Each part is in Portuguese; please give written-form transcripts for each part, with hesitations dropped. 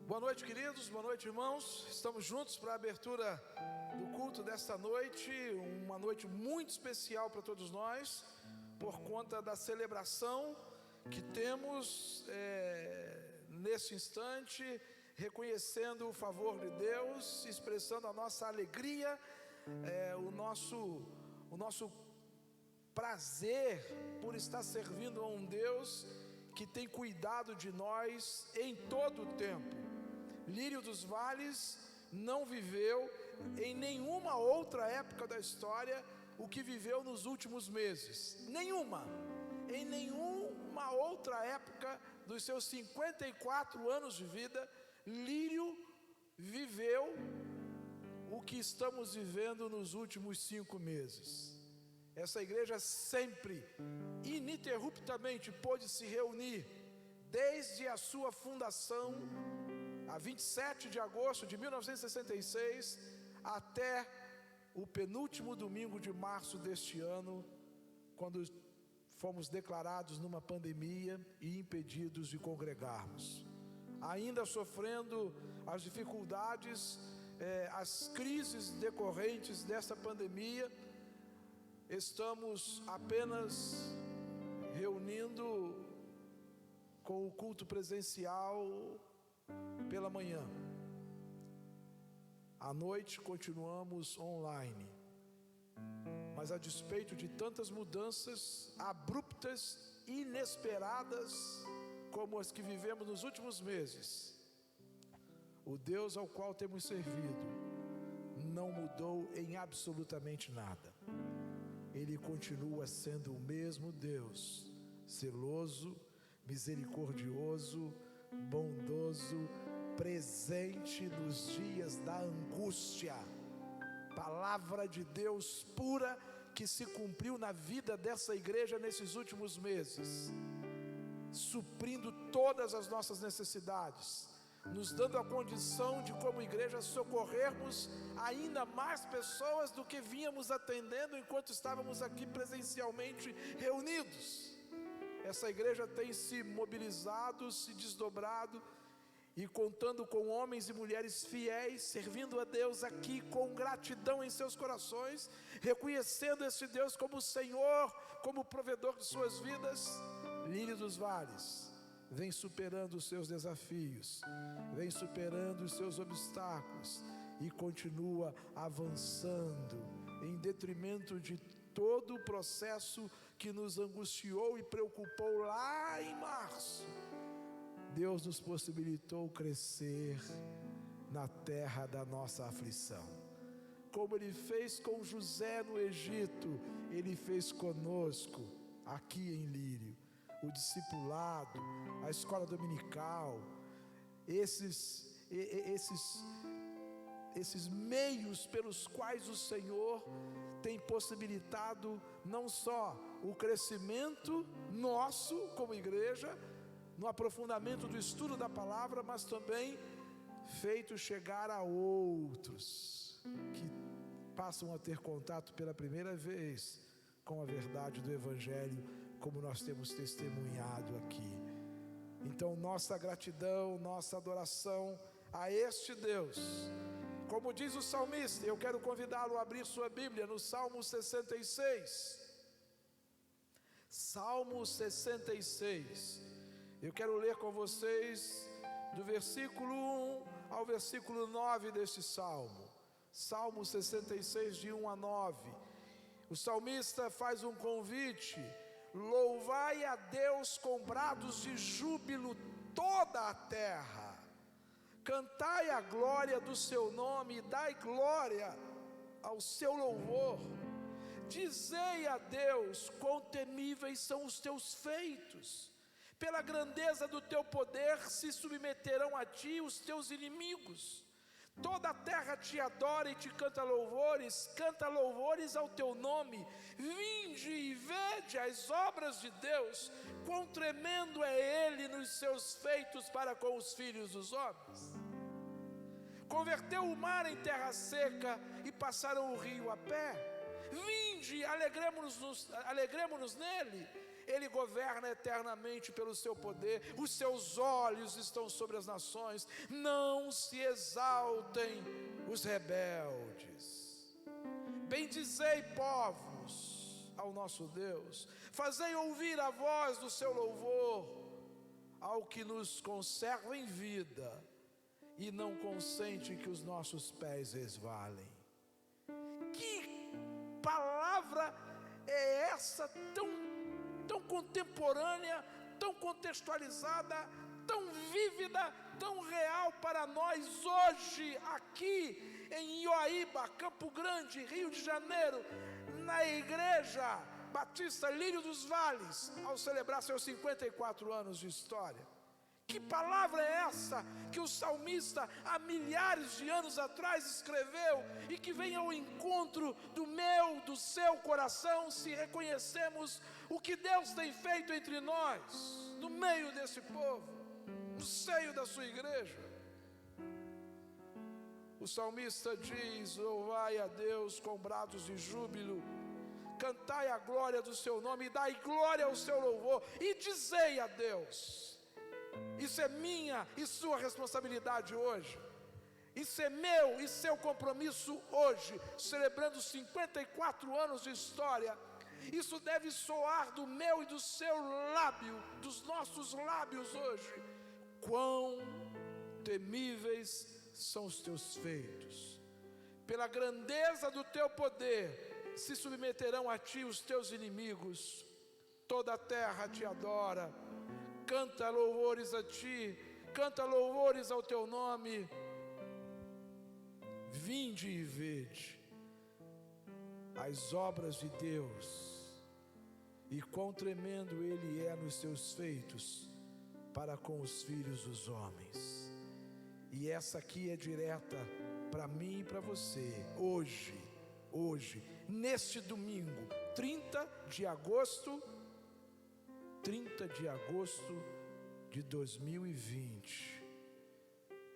Boa noite, queridos, boa noite, irmãos. Estamos juntos para a abertura do culto desta noite, uma noite muito especial para todos nós, por conta da celebração que temos neste instante, reconhecendo o favor de Deus, expressando a nossa alegria, o nosso prazer por estar servindo a um Deus que tem cuidado de nós em todo o tempo. Lírio dos Vales não viveu em nenhuma outra época da história o que viveu nos últimos meses. Em nenhuma outra época dos seus 54 anos de vida, Lírio viveu o que estamos vivendo nos últimos 5 meses. Essa igreja sempre, ininterruptamente, pôde se reunir, desde a sua fundação, a 27 de agosto de 1966, até o penúltimo domingo de março deste ano, quando fomos declarados numa pandemia e impedidos de congregarmos. Ainda sofrendo as dificuldades, as crises decorrentes dessa pandemia, estamos apenas reunindo com o culto presencial pela manhã. À noite continuamos online. Mas a despeito de tantas mudanças abruptas, inesperadas, como as que vivemos nos últimos meses, o Deus ao qual temos servido não mudou em absolutamente nada. Ele continua sendo o mesmo Deus, zeloso, misericordioso, bondoso, presente nos dias da angústia. Palavra de Deus pura que se cumpriu na vida dessa igreja nesses últimos meses, suprindo todas as nossas necessidades, nos dando a condição de, como igreja, socorrermos ainda mais pessoas do que vínhamos atendendo enquanto estávamos aqui presencialmente reunidos. Essa igreja tem se mobilizado, se desdobrado e contando com homens e mulheres fiéis, servindo a Deus aqui com gratidão em seus corações, reconhecendo esse Deus como Senhor, como provedor de suas vidas. Lírio dos Vales vem superando os seus desafios, vem superando os seus obstáculos e continua avançando em detrimento de todo o processo que nos angustiou e preocupou lá em março. Deus nos possibilitou crescer na terra da nossa aflição. Como Ele fez com José no Egito, Ele fez conosco aqui em Lírio. O discipulado, a escola dominical, esses meios pelos quais o Senhor tem possibilitado não só o crescimento nosso como igreja, no aprofundamento do estudo da palavra, mas também feito chegar a outros que passam a ter contato pela primeira vez com a verdade do Evangelho, como nós temos testemunhado aqui. Então, nossa gratidão, nossa adoração a este Deus. Como diz o salmista, eu quero convidá-lo a abrir sua Bíblia no Salmo 66. Salmo 66. Eu quero ler com vocês do versículo 1 ao versículo 9 deste salmo. Salmo 66, de 1 a 9. O salmista faz um convite: louvai a Deus com brados de júbilo toda a terra. Cantai a glória do seu nome e dai glória ao seu louvor. Dizei a Deus quão temíveis são os teus feitos. Pela grandeza do teu poder se submeterão a ti os teus inimigos. Toda a terra te adora e te canta louvores ao teu nome. Vinde e vede as obras de Deus, quão tremendo é Ele nos seus feitos para com os filhos dos homens. Converteu o mar em terra seca e passaram o rio a pé. Vinde, alegremo-nos nele. Ele governa eternamente pelo seu poder, os seus olhos estão sobre as nações. Não se exaltem os rebeldes. Bendizei, povos, ao nosso Deus. Fazei ouvir a voz do seu louvor ao que nos conserva em vida e não consente que os nossos pés resvalem. Que palavra é essa tão contemporânea, tão contextualizada, tão vívida, tão real para nós hoje, aqui em Ioaíba, Campo Grande, Rio de Janeiro, na Igreja Batista Lírio dos Vales, ao celebrar seus 54 anos de história. Que palavra é essa que o salmista há milhares de anos atrás escreveu e que vem ao encontro do seu coração, se reconhecemos o que Deus tem feito entre nós, no meio desse povo, no seio da sua igreja. O salmista diz: louvai a Deus com brados de júbilo, cantai a glória do seu nome, e dai glória ao seu louvor, e dizei a Deus. Isso é minha e sua responsabilidade hoje. Isso é meu e seu compromisso hoje, celebrando 54 anos de história. Isso deve soar do meu e do seu lábio, dos nossos lábios hoje. Quão temíveis são os teus feitos. Pela grandeza do teu poder se submeterão a ti os teus inimigos. Toda a terra te adora. Canta louvores a ti, canta louvores ao teu nome. Vinde e vede as obras de Deus, e quão tremendo Ele é nos seus feitos para com os filhos dos homens. E essa aqui é direta para mim e para você, hoje, neste domingo, 30 de agosto de 2020,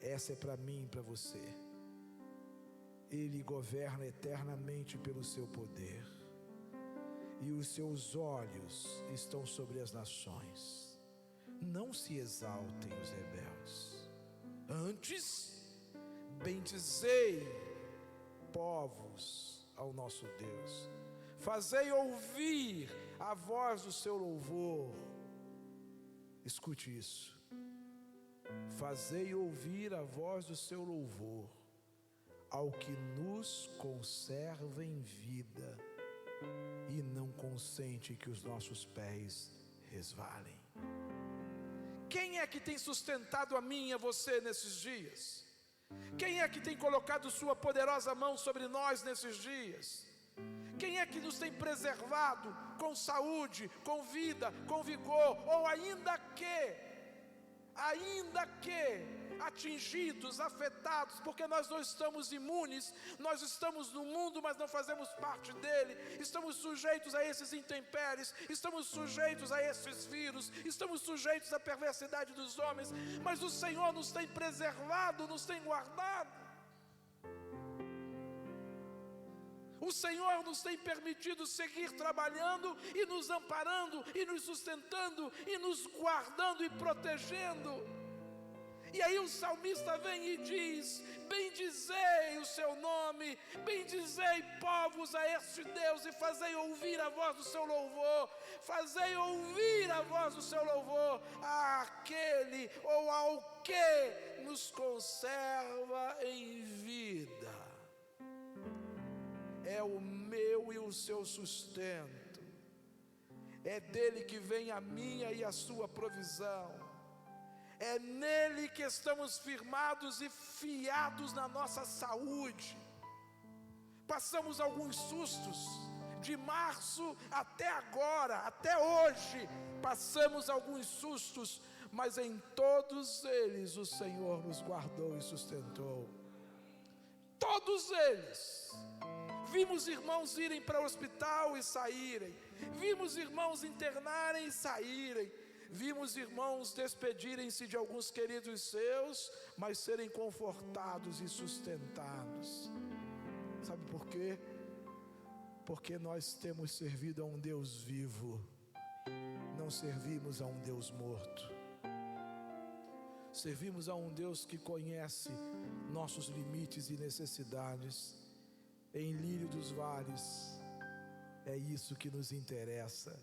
essa é para mim e para você. Ele governa eternamente pelo seu poder, e os seus olhos estão sobre as nações. Não se exaltem os rebeldes, antes bendizei, povos, ao nosso Deus. Fazei ouvir a voz do seu louvor. Escute isso. Fazei ouvir a voz do seu louvor ao que nos conserva em vida e não consente que os nossos pés resvalem. Quem é que tem sustentado a mim e a você nesses dias? Quem é que tem colocado sua poderosa mão sobre nós nesses dias? Quem é que nos tem preservado com saúde, com vida, com vigor, ou ainda que atingidos, afetados, porque nós não estamos imunes, nós estamos no mundo, mas não fazemos parte dele, estamos sujeitos a esses intempéries, estamos sujeitos a esses vírus, estamos sujeitos à perversidade dos homens, mas o Senhor nos tem preservado, nos tem guardado. O Senhor nos tem permitido seguir trabalhando e nos amparando e nos sustentando e nos guardando e protegendo. E aí o salmista vem e diz: bendizei o seu nome, bendizei, povos, a este Deus, e fazei ouvir a voz do seu louvor, fazei ouvir a voz do seu louvor àquele ou ao que nos conserva em vida. É o meu e o seu sustento, é dele que vem a minha e a sua provisão, é nele que estamos firmados e fiados na nossa saúde. Passamos alguns sustos, de março até agora, até hoje, passamos alguns sustos, mas em todos eles o Senhor nos guardou e sustentou. Todos eles. Vimos irmãos irem para o hospital e saírem, vimos irmãos internarem e saírem, vimos irmãos despedirem-se de alguns queridos seus, mas serem confortados e sustentados. Sabe por quê? porque nós temos servido a um Deus vivo, não servimos a um Deus morto. Servimos a um Deus que conhece nossos limites e necessidades. Em lírio dos vales, é isso que nos interessa.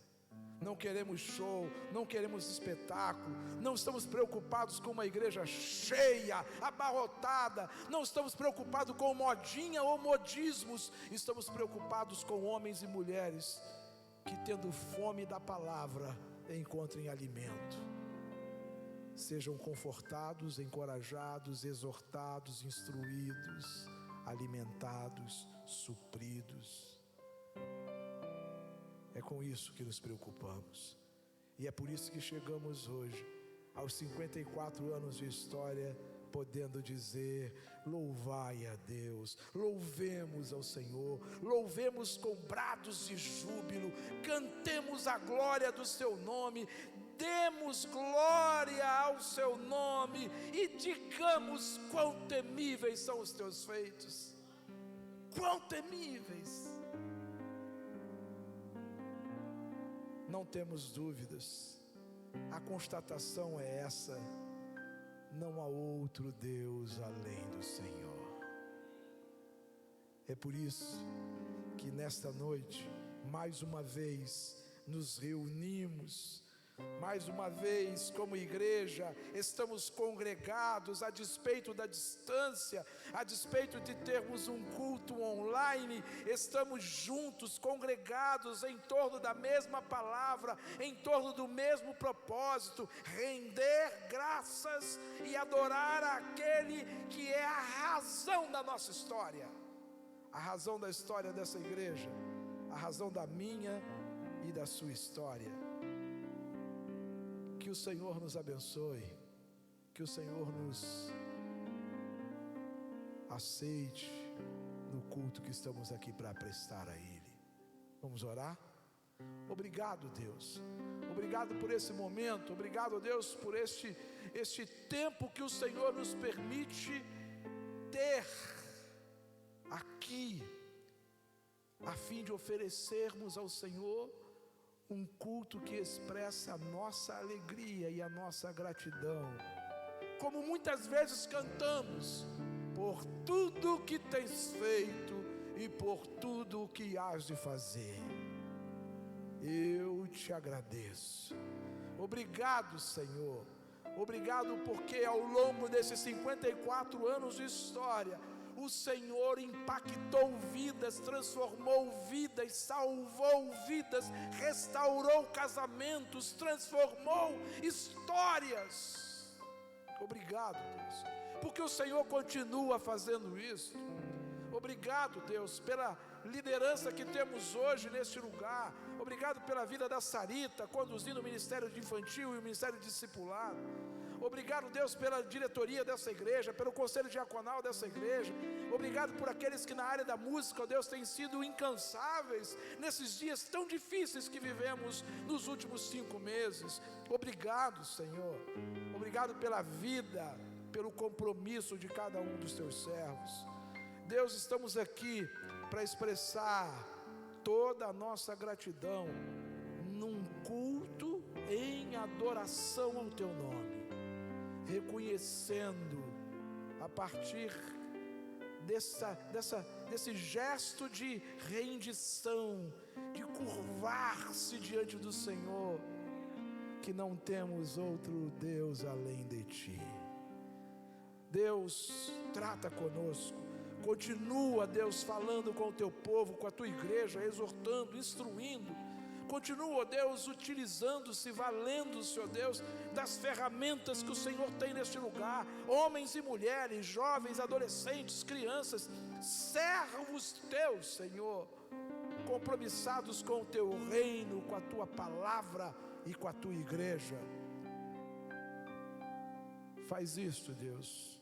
Não queremos show, não queremos espetáculo, não estamos preocupados com uma igreja cheia, abarrotada, não estamos preocupados com modinha ou modismos, estamos preocupados com homens e mulheres que, tendo fome da palavra, encontrem alimento. Sejam confortados, encorajados, exortados, instruídos, alimentados, supridos. É com isso que nos preocupamos. E é por isso que chegamos hoje, aos 54 anos de história, podendo dizer: louvai a Deus, louvemos ao Senhor, louvemos com brados de júbilo, cantemos a glória do seu nome, demos glória ao seu nome e digamos quão temíveis são os teus feitos. Quão temíveis! Não temos dúvidas, a constatação é essa: não há outro Deus além do Senhor. É por isso que nesta noite, mais uma vez, nos reunimos. Mais uma vez, como igreja, estamos congregados a despeito da distância, a despeito de termos um culto online, estamos juntos, congregados em torno da mesma palavra, em torno do mesmo propósito: render graças e adorar aquele que é a razão da nossa história, a razão da história dessa igreja, a razão da minha e da sua história. Que o Senhor nos abençoe, que o Senhor nos aceite no culto que estamos aqui para prestar a Ele. Vamos orar? Obrigado, Deus, obrigado por esse momento, obrigado, Deus, por este tempo que o Senhor nos permite ter aqui, a fim de oferecermos ao Senhor um culto que expressa a nossa alegria e a nossa gratidão, como muitas vezes cantamos: por tudo que tens feito e por tudo que hás de fazer. Eu te agradeço. Obrigado, Senhor. Obrigado porque ao longo desses 54 anos de história, o Senhor impactou vidas, transformou vidas, salvou vidas, restaurou casamentos, transformou histórias. Obrigado, Deus, porque o Senhor continua fazendo isso. Obrigado, Deus, pela liderança que temos hoje neste lugar. Obrigado pela vida da Sarita, conduzindo o ministério de infantil e o ministério de discipulado. Obrigado, Deus, pela diretoria dessa igreja, pelo conselho diaconal dessa igreja. Obrigado por aqueles que na área da música, Deus, têm sido incansáveis nesses dias tão difíceis que vivemos nos últimos 5 meses. Obrigado, Senhor. Obrigado pela vida, pelo compromisso de cada um dos teus servos. Deus, estamos aqui para expressar toda a nossa gratidão num culto em adoração ao teu nome, reconhecendo a partir desse gesto de rendição, de curvar-se diante do Senhor, que não temos outro Deus além de ti. Deus, trata conosco. Continua, Deus, falando com o teu povo, com a tua igreja, exortando, instruindo. Continua, Deus, utilizando-se, valendo-se, ó Deus, das ferramentas que o Senhor tem neste lugar. Homens e mulheres, jovens, adolescentes, crianças, servos teus, Senhor, compromissados com o teu reino, com a tua palavra e com a tua igreja. Faz isto, Deus,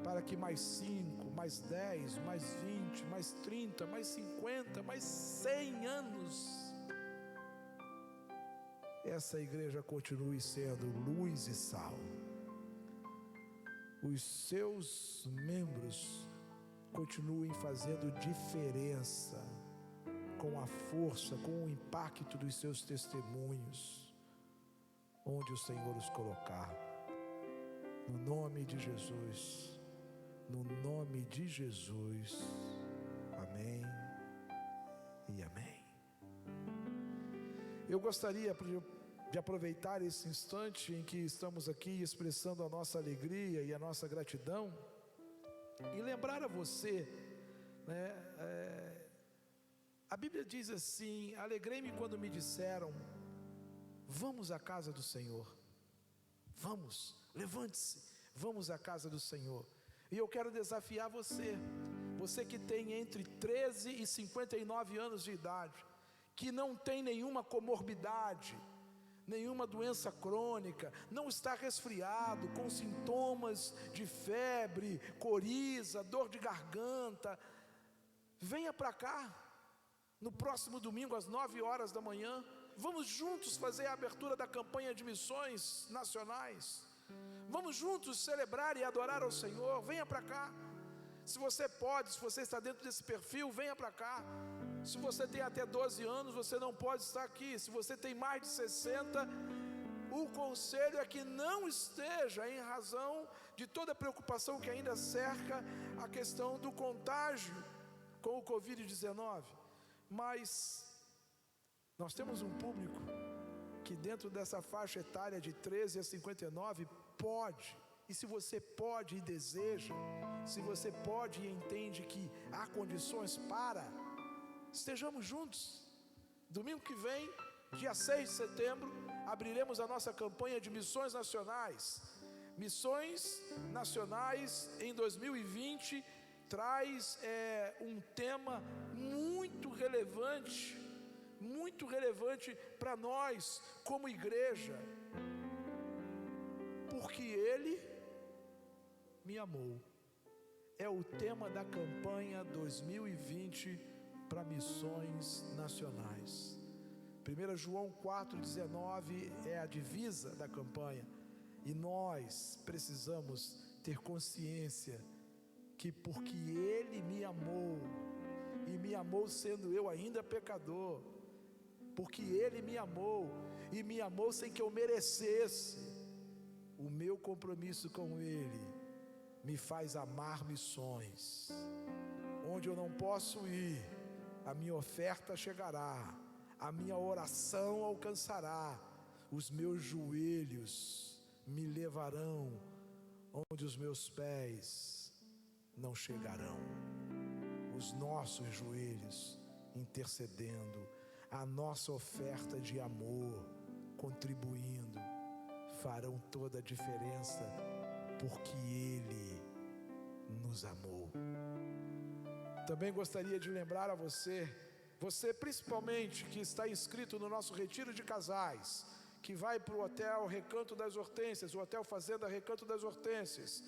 para que mais 5, mais 10, mais 20, mais 30, mais 50, mais 100 anos, essa igreja continue sendo luz e sal. Os seus membros continuem fazendo diferença com a força, com o impacto dos seus testemunhos, onde o Senhor os colocar. No nome de Jesus, no nome de Jesus, amém e amém. Eu gostaria de aproveitar esse instante em que estamos aqui expressando a nossa alegria e a nossa gratidão, e lembrar a você, a Bíblia diz assim: alegrei-me quando me disseram, vamos à casa do Senhor. Vamos, levante-se, vamos à casa do Senhor. E eu quero desafiar você que tem entre 13 e 59 anos de idade, que não tem nenhuma comorbidade, nenhuma doença crônica, não está resfriado, com sintomas de febre, coriza, dor de garganta, venha para cá, no próximo domingo às 9 horas da manhã, vamos juntos fazer a abertura da campanha de missões nacionais, vamos juntos celebrar e adorar ao Senhor. Venha para cá, se você pode, se você está dentro desse perfil, venha para cá. Se você tem até 12 anos, você não pode estar aqui. Se você tem mais de 60, o conselho é que não esteja, em razão de toda a preocupação que ainda cerca a questão do contágio com o Covid-19. Mas nós temos um público que dentro dessa faixa etária de 13 a 59 pode, e se você pode e deseja, se você pode e entende que há condições para, estejamos juntos. Domingo que vem, dia 6 de setembro, abriremos a nossa campanha de missões nacionais. Missões nacionais em 2020 traz um tema muito relevante para nós como igreja, porque Ele me amou. É o tema da campanha 2020 para missões nacionais. 1 João 4,19 é a divisa da campanha, e nós precisamos ter consciência que porque Ele me amou, e me amou sendo eu ainda pecador, porque Ele me amou, e me amou sem que eu merecesse, o meu compromisso com Ele me faz amar missões. Onde eu não posso ir, a minha oferta chegará, a minha oração alcançará, os meus joelhos me levarão onde os meus pés não chegarão. Os nossos joelhos intercedendo, a nossa oferta de amor contribuindo, farão toda a diferença, porque Ele nos amou. Também gostaria de lembrar a você principalmente que está inscrito no nosso retiro de casais, que vai para o Hotel Recanto das Hortênsias, o Hotel Fazenda Recanto das Hortênsias,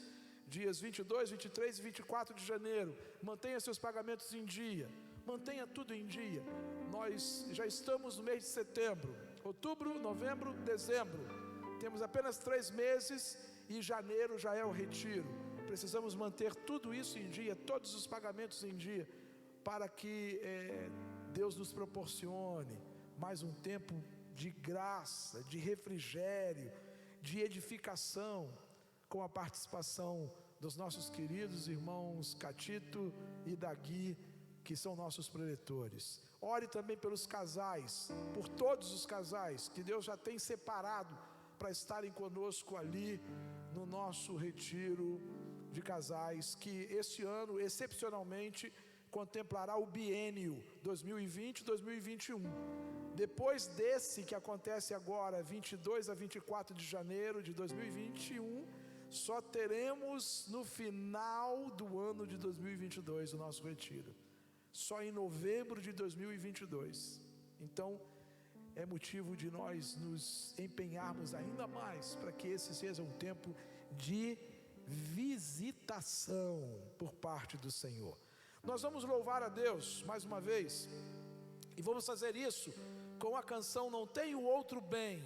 dias 22, 23 e 24 de janeiro. Mantenha seus pagamentos em dia, mantenha tudo em dia. Nós já estamos no mês de setembro, outubro, novembro, dezembro, temos apenas 3 meses, e janeiro já é o retiro. Precisamos manter tudo isso em dia, todos os pagamentos em dia, para que Deus nos proporcione mais um tempo de graça, de refrigério, de edificação, com a participação dos nossos queridos irmãos Catito e Dagui, que são nossos preletores. Ore também pelos casais, por todos os casais que Deus já tem separado para estarem conosco ali no nosso retiro de casais, que este ano excepcionalmente contemplará o biênio 2020-2021. Depois desse que acontece agora, 22 a 24 de janeiro de 2021, só teremos no final do ano de 2022 o nosso retiro, só em novembro de 2022. Então é motivo de nós nos empenharmos ainda mais para que esse seja um tempo de visitação por parte do Senhor. Nós vamos louvar a Deus mais uma vez, e vamos fazer isso com a canção Não Tenho Outro Bem,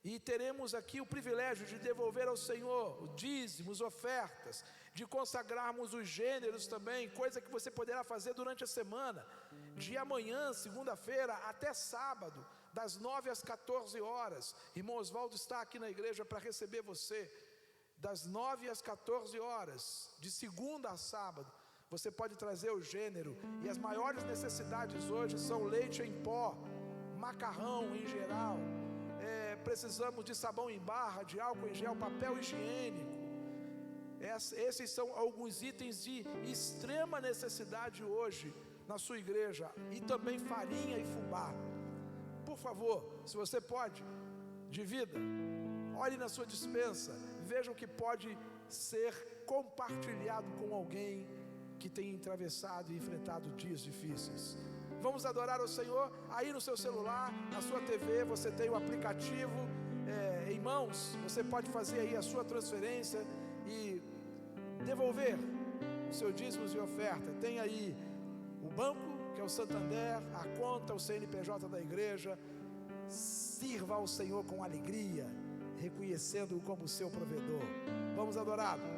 e teremos aqui o privilégio de devolver ao Senhor o dízimo, as ofertas, de consagrarmos os gêneros também, coisa que você poderá fazer durante a semana, de amanhã, segunda-feira, até sábado, das 9 às 14 horas. Irmão Oswaldo está aqui na igreja para receber você. Das 9 às 14 horas, de segunda a sábado, você pode trazer o gênero. E as maiores necessidades hoje são leite em pó, macarrão em geral, precisamos de sabão em barra, de álcool em gel, papel higiênico. Esses são alguns itens de extrema necessidade hoje na sua igreja. E também farinha e fubá. Por favor, se você pode, divida, olhe na sua despensa, veja o que pode ser compartilhado com alguém que tem atravessado e enfrentado dias difíceis. Vamos adorar ao Senhor. Aí no seu celular, na sua TV, você tem o aplicativo em mãos. Você pode fazer aí a sua transferência e devolver os seus dízimos e oferta. Tem aí o banco, que é o Santander, a conta, o CNPJ da igreja. Sirva ao Senhor com alegria, reconhecendo-o como seu provedor. Vamos adorá-lo.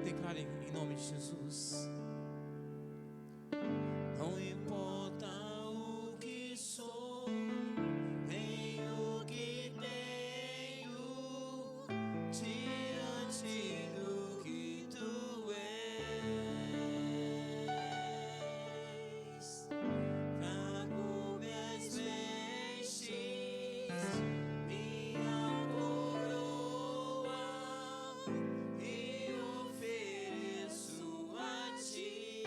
Declare em nome de Jesus. Não importa o que sou, nem o que tenho, diante do que tu és. Trago minhas vestes, minha coroa, e ofereço a ti,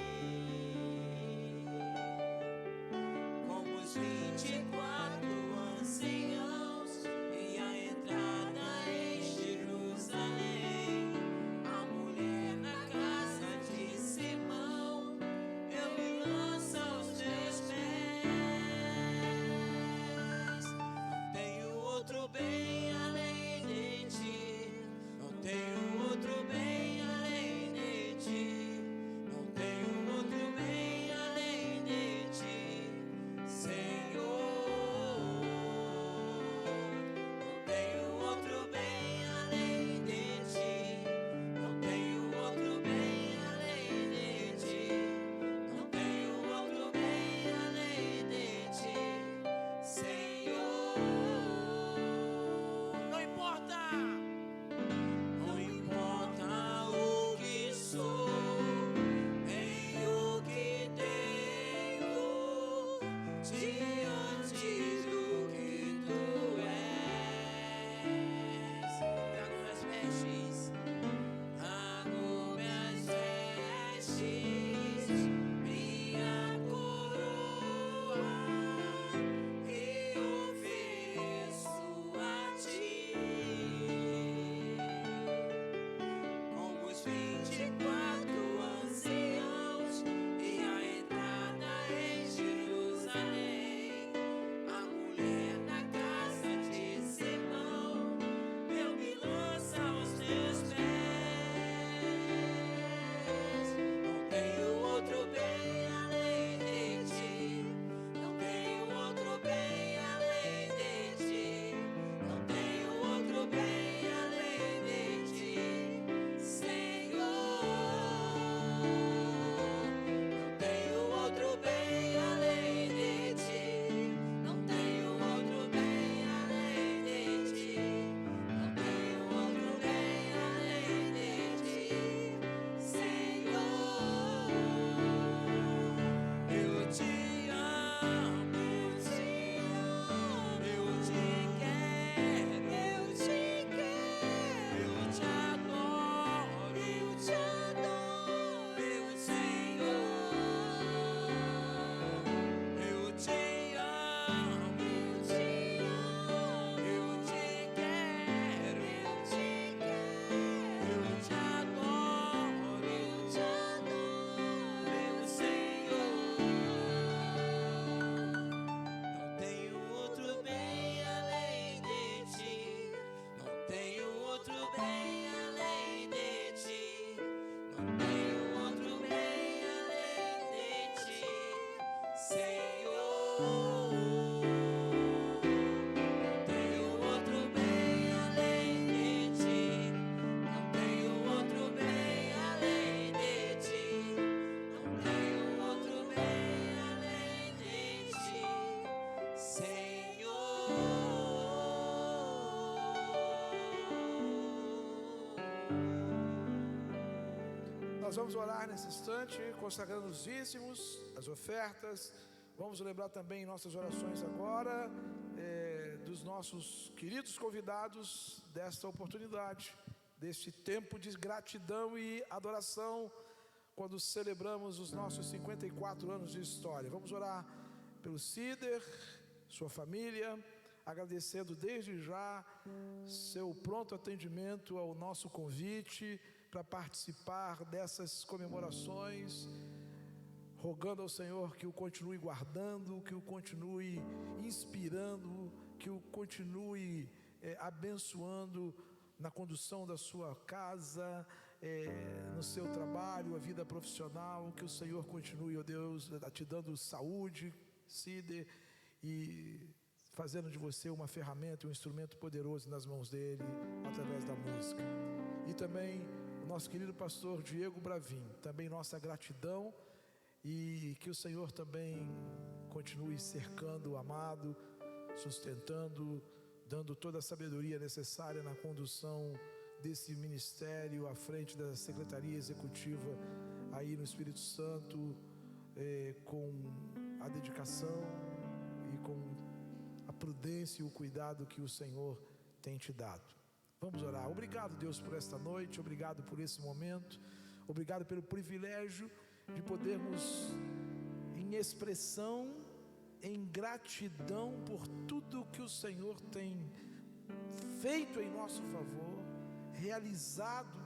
como os 24 anciãos, e a entrada em Jerusalém, a mulher na casa de Simão, eu me lanço aos teus pés. Não tenho outro bem além de ti, não tenho outro bem além de ti, não tenho outro bem além de ti, Senhor. Nós vamos orar nesse instante, consagrando os dízimos, as ofertas. Vamos lembrar também em nossas orações agora dos nossos queridos convidados desta oportunidade, deste tempo de gratidão e adoração, quando celebramos os nossos 54 anos de história. Vamos orar pelo Cider, sua família, agradecendo desde já seu pronto atendimento ao nosso convite para participar dessas comemorações, rogando ao Senhor que o continue guardando, que o continue inspirando, que o continue abençoando na condução da sua casa, no seu trabalho, a vida profissional. Que o Senhor continue, ó Deus, te dando saúde, Cider, e fazendo de você uma ferramenta, um instrumento poderoso nas mãos dele, através da música. E também o nosso querido pastor Diego Bravin, também nossa gratidão, e que o Senhor também continue cercando o amado, sustentando, dando toda a sabedoria necessária na condução desse ministério à frente da Secretaria Executiva aí no Espírito Santo, com a dedicação e com a prudência e o cuidado que o Senhor tem te dado. Vamos orar. Obrigado, Deus, por esta noite, obrigado por esse momento, obrigado pelo privilégio de podermos, em expressão, em gratidão por tudo que o Senhor tem feito em nosso favor, realizado,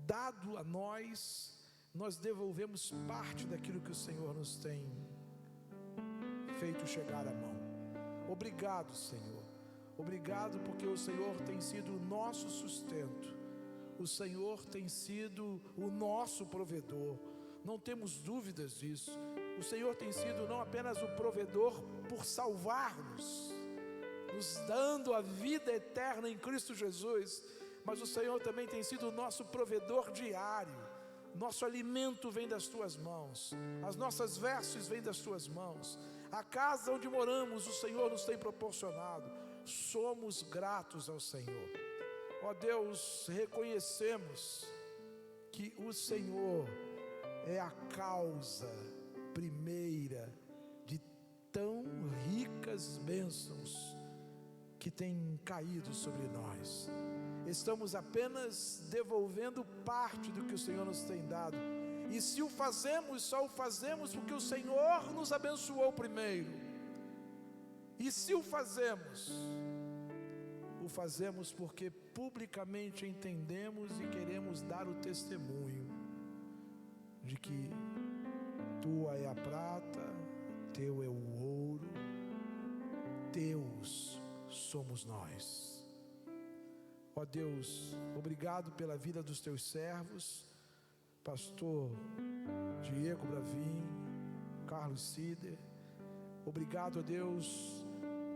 dado a nós, nós devolvemos parte daquilo que o Senhor nos tem feito chegar à mão. Obrigado, Senhor. Obrigado porque o Senhor tem sido o nosso sustento. O Senhor tem sido o nosso provedor. Não temos dúvidas disso. O Senhor tem sido não apenas o provedor por salvar-nos, nos dando a vida eterna em Cristo Jesus, mas o Senhor também tem sido o nosso provedor diário. Nosso alimento vem das tuas mãos, as nossas vestes vêm das tuas mãos, a casa onde moramos o Senhor nos tem proporcionado. Somos gratos ao Senhor. Ó Deus, reconhecemos que o Senhor é a causa primeira de tão ricas bênçãos que têm caído sobre nós. Estamos apenas devolvendo parte do que o Senhor nos tem dado, e se o fazemos, só o fazemos porque o Senhor nos abençoou primeiro. E se o fazemos porque publicamente entendemos e queremos dar o testemunho de que tua é a prata, teu é o ouro, teus somos nós. Ó Deus, obrigado pela vida dos teus servos, pastor Diego Bravin, Carlos Cider. Obrigado, ó Deus,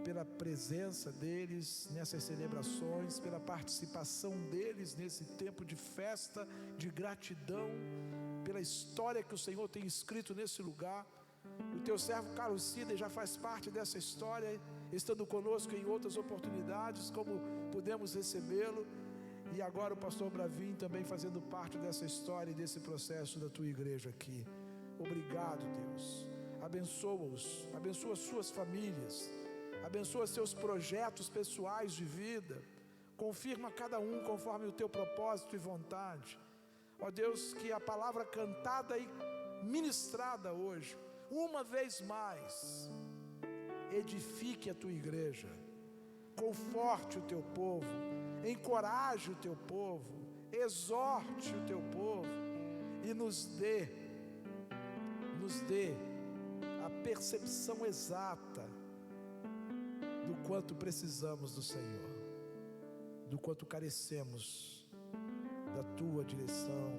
pela presença deles nessas celebrações, pela participação deles nesse tempo de festa, de gratidão, pela história que o Senhor tem escrito nesse lugar. O teu servo Carlos Cider já faz parte dessa história, estando conosco em outras oportunidades, como pudemos recebê-lo, e agora o pastor Bravin também fazendo parte dessa história e desse processo da tua igreja aqui. Obrigado, Deus. Abençoa-os, abençoa suas famílias, abençoa seus projetos pessoais de vida, confirma cada um conforme o teu propósito e vontade. Ó Deus, que a palavra cantada e ministrada hoje, uma vez mais, edifique a tua igreja, conforte o teu povo, encoraje o teu povo, exorte o teu povo e nos dê a percepção exata do quanto precisamos do Senhor, do quanto carecemos da tua direção,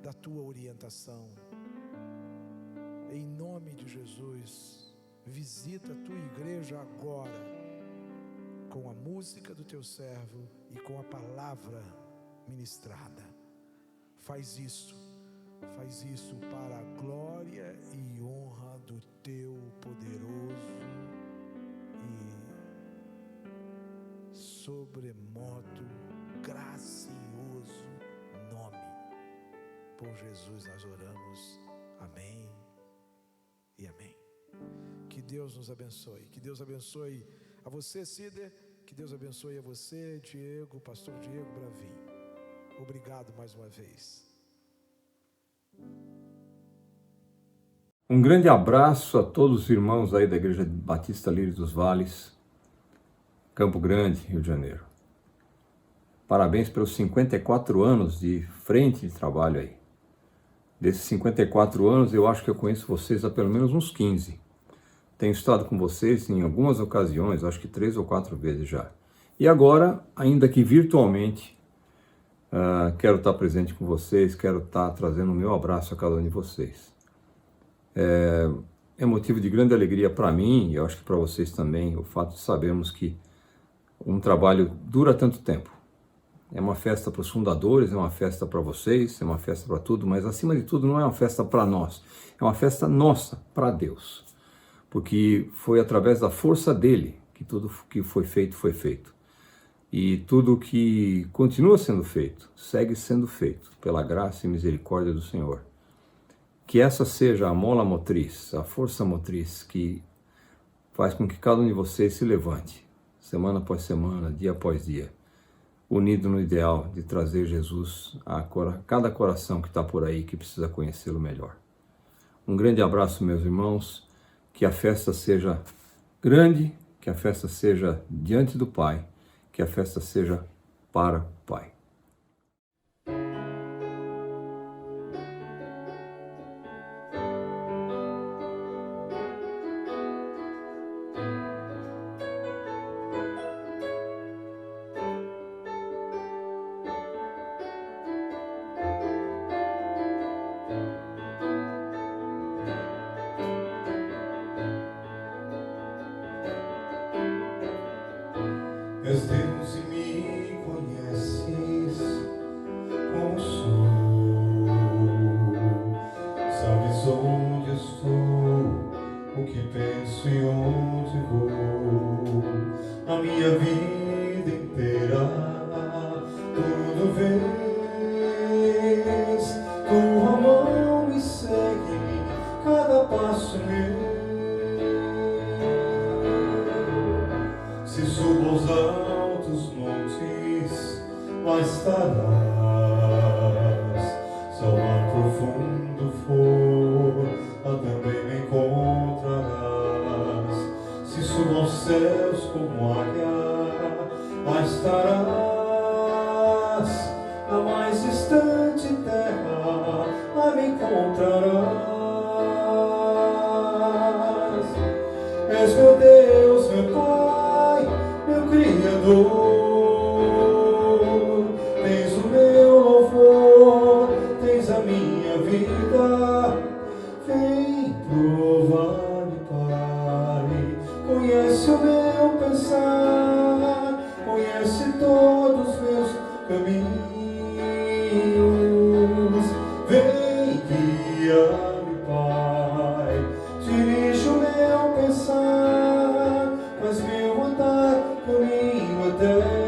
da tua orientação. Em nome de Jesus, visita a tua igreja agora, com a música do teu servo e com a palavra ministrada. Faz isso para a glória e honra do teu poderoso e sobremodo gracioso nome. Por Jesus nós oramos. Amém e amém. Que Deus nos abençoe. Que Deus abençoe a você, Cider. Que Deus abençoe a você, Diego, pastor Diego Bravin. Obrigado mais uma vez. Um grande abraço a todos os irmãos aí da Igreja Batista Lírio dos Vales, Campo Grande, Rio de Janeiro. Parabéns pelos 54 anos de frente de trabalho aí. Desses 54 anos, eu acho que eu conheço vocês há pelo menos uns 15. Tenho estado com vocês em algumas ocasiões, acho que 3 ou 4 vezes já. E agora, ainda que virtualmente, quero estar presente com vocês, quero estar trazendo o meu abraço a cada um de vocês. É motivo de grande alegria para mim, e eu acho que para vocês também, o fato de sabermos que um trabalho dura tanto tempo. É uma festa para os fundadores, é uma festa para vocês, é uma festa para tudo, mas acima de tudo não é uma festa para nós, é uma festa nossa, para Deus. Porque foi através da força dele que tudo que foi feito. E tudo que continua sendo feito, segue sendo feito, pela graça e misericórdia do Senhor. Que essa seja a mola motriz, a força motriz que faz com que cada um de vocês se levante, semana após semana, dia após dia, unido no ideal de trazer Jesus a cada coração que está por aí, que precisa conhecê-lo melhor. Um grande abraço, meus irmãos, que a festa seja grande, que a festa seja diante do Pai, que a festa seja para o Pai. És Deus e me conheces como sou. Sabes onde estou, o que penso e onde vou. A minha vida inteira, tudo vês. Tua mão me segue, cada passo meu. Se subo aos altos montes, lá estarás. Se ao mar profundo for, lá também me encontrarás. Se subo aos céus como águia, lá estarás. Na mais distante terra, lá me encontrarás. És meu Deus, meu Pai, meu Criador, tens o meu louvor, tens a minha vida. Vem provar-me, Pai, conhece o meu pensar, conhece todos os meus caminhos. Vem guiar-me, Pai, dirige o meu pensar, faz meu andar caminho eterno.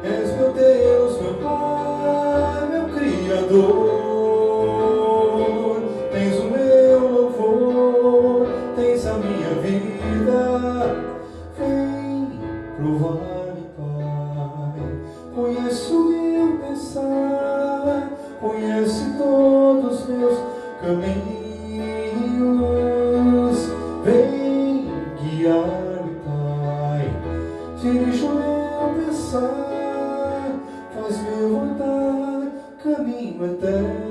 És meu Deus, meu Pai, meu Criador, tens o meu louvor, tens a minha vida. Vem provar-me, Pai, conhece o meu pensar, conhece todos os meus caminhos. Vem guiar-me, Pai, dirige o meu pensar, faz meu andar caminho eterno.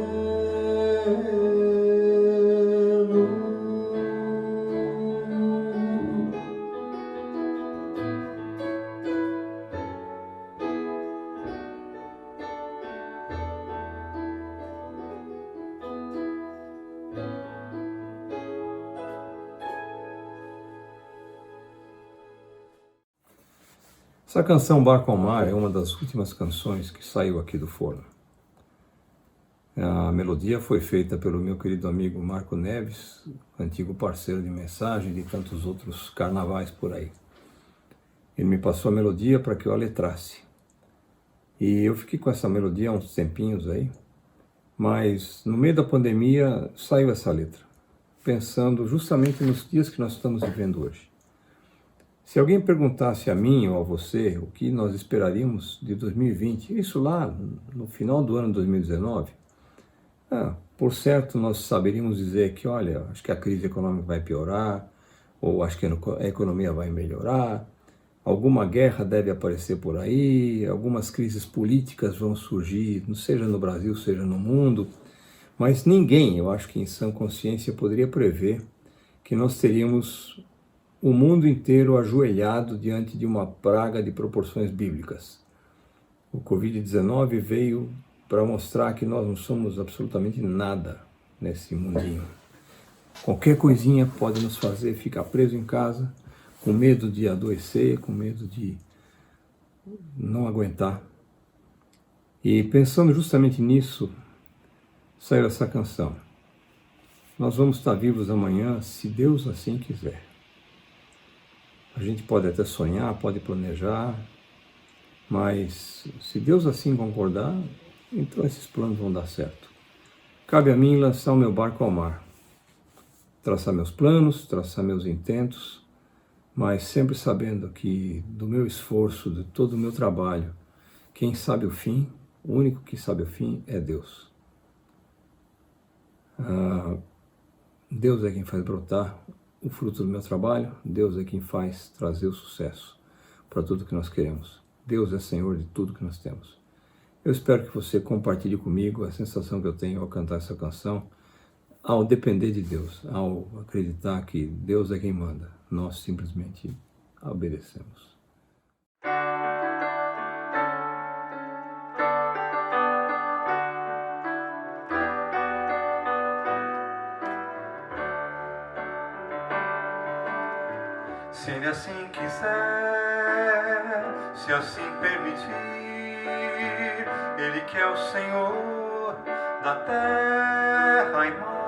Essa canção Barco ao Mar é uma das últimas canções que saiu aqui do forno. A melodia foi feita pelo meu querido amigo Marco Neves, antigo parceiro de mensagem de tantos outros carnavais por aí. Ele me passou a melodia para que eu a letrasse. E eu fiquei com essa melodia há uns tempinhos aí, mas no meio da pandemia saiu essa letra, pensando justamente nos dias que nós estamos vivendo hoje. Se alguém perguntasse a mim ou a você o que nós esperaríamos de 2020, isso lá no final do ano 2019, por certo nós saberíamos dizer que, olha, acho que a crise econômica vai piorar, ou acho que a economia vai melhorar, alguma guerra deve aparecer por aí, algumas crises políticas vão surgir, seja no Brasil, seja no mundo, mas ninguém, eu acho que em sã consciência, poderia prever que nós teríamos o mundo inteiro ajoelhado diante de uma praga de proporções bíblicas. O Covid-19 veio para mostrar que nós não somos absolutamente nada nesse mundinho. Qualquer coisinha pode nos fazer ficar preso em casa, com medo de adoecer, com medo de não aguentar. E pensando justamente nisso, saiu essa canção. Nós vamos estar vivos amanhã, se Deus assim quiser. A gente pode até sonhar, pode planejar, mas se Deus assim concordar, então esses planos vão dar certo. Cabe a mim lançar o meu barco ao mar, traçar meus planos, traçar meus intentos, mas sempre sabendo que do meu esforço, de todo o meu trabalho, quem sabe o fim, o único que sabe o fim é Deus. Deus é quem faz brotar o fruto do meu trabalho, Deus é quem faz trazer o sucesso para tudo que nós queremos. Deus é Senhor de tudo que nós temos. Eu espero que você compartilhe comigo a sensação que eu tenho ao cantar essa canção, ao depender de Deus, ao acreditar que Deus é quem manda. Nós simplesmente obedecemos. Se Ele assim quiser, se assim permitir, Ele que é o Senhor da terra e mar.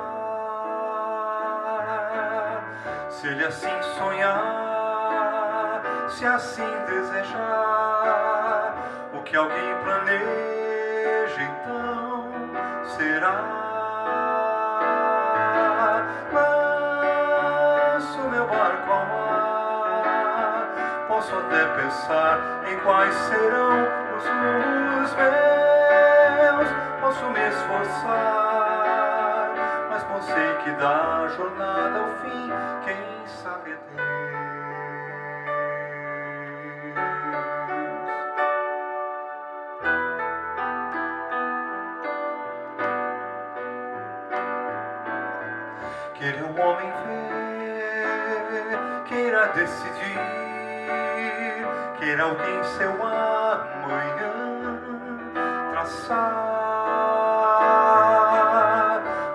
Se Ele assim sonhar, se assim desejar, o que alguém planeja então será. Lanço meu barco ao mar, posso até pensar em quais serão os rumos meus, posso me esforçar, mas bom sei que da jornada ao fim, quem sabe é Deus. Queira o homem ver, queira decidir, queira alguém seu amanhã traçar.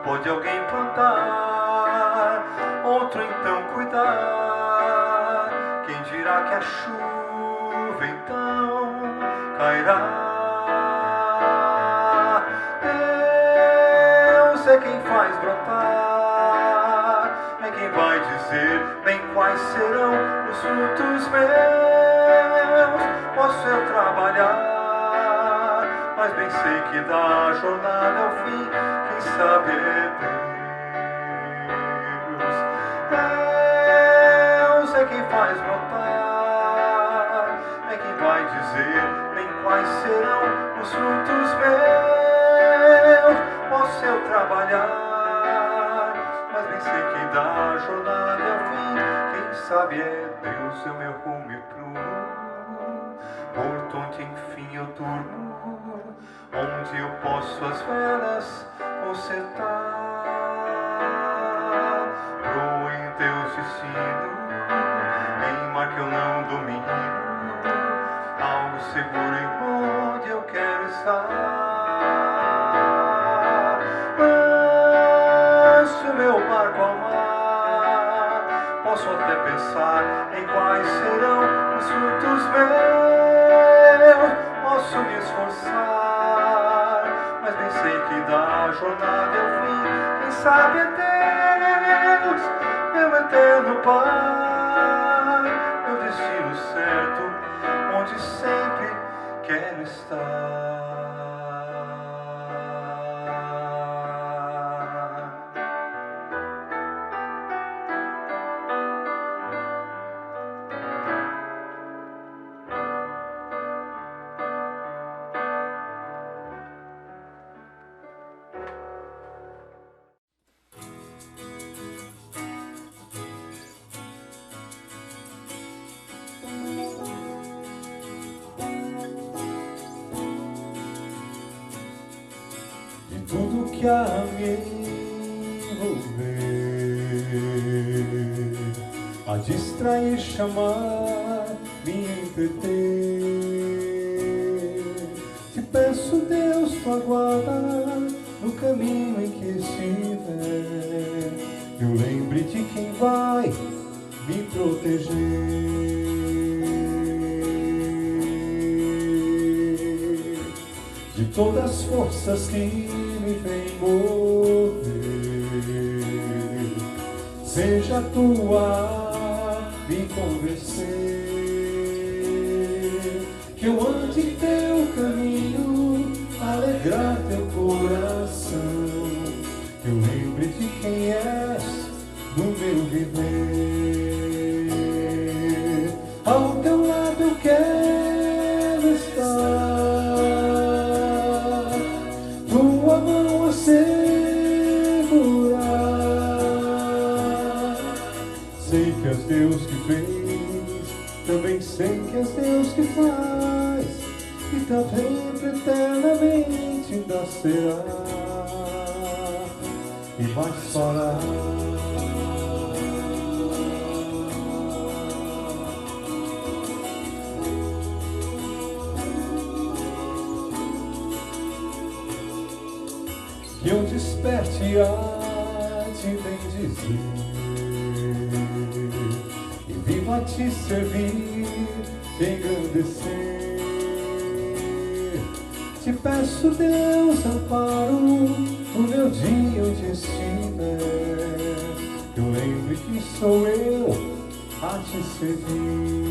Pode alguém plantar, outro então cuidar. Quem dirá que a chuva então cairá? Deus é quem faz brotar, é quem vai dizer bem quais serão os frutos meus. Posso eu trabalhar, mas bem sei que da jornada ao fim, quem sabe é Deus. Deus é quem faz brotar, é quem vai dizer bem quais serão os frutos meus. Posso eu trabalhar, mas bem sei que da jornada ao fim, quem sabe é Deus. Eu meu rumo e prumo, porto onde enfim eu durmo, onde eu posso as velas consertar. Proa em Deus destino, em mar que eu não domino, algo seguro em onde eu quero estar. Lanço meu barco ao mar, posso até pensar em quais serão os frutos meus, posso me esforçar, mas bem sei que da jornada eu vim. Quem sabe é Deus, meu eterno Pai, meu destino certo, onde sempre quero estar. Tudo que a me envolver, a distrair, chamar, me entreter. Te peço, Deus, tua guarda no caminho em que estiver. Eu lembre de quem vai me proteger. De todas as forças que me vem mover, seja tua me convencer, que eu ande em teu caminho, alegrar teu coração, que eu lembre de quem és no meu viver. Ao teu lado eu quero estar, tua mão a segurar. Sei que és Deus que fez, também sei que és Deus que faz, e também eternamente ainda será, e mais fará. Que eu desperte a te bem dizer, e viva a te servir, te engrandecer. Te peço, Deus, amparo no meu dia onde estiver, que eu lembre que sou eu a te servir.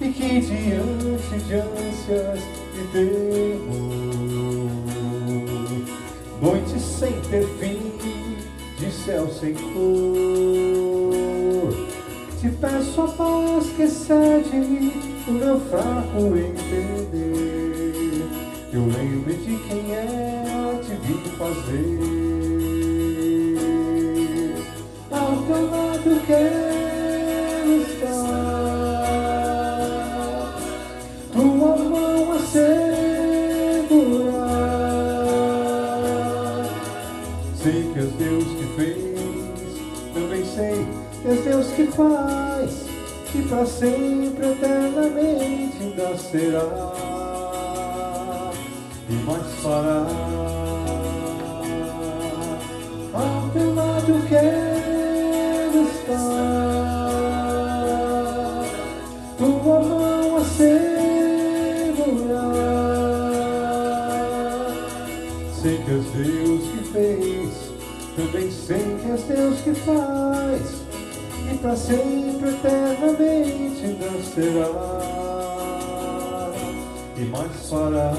E que diante de ânsias e temor, noite sem ter fim, de céu sem cor, te peço a paz que excede o meu fraco entender. Eu lembro de quem é a te vir fazer. Ao teu lado quero estar, tua mão a segurar. Sei que és Deus que fez, também sei que és Deus que faz, e para sempre, eternamente ainda será, e mais fará. Ao teu lado quero estar, tua mão a segurar. Sei que és Deus que fez, também sei que és Deus que faz, e para sempre, eternamente ainda será, e mais fará.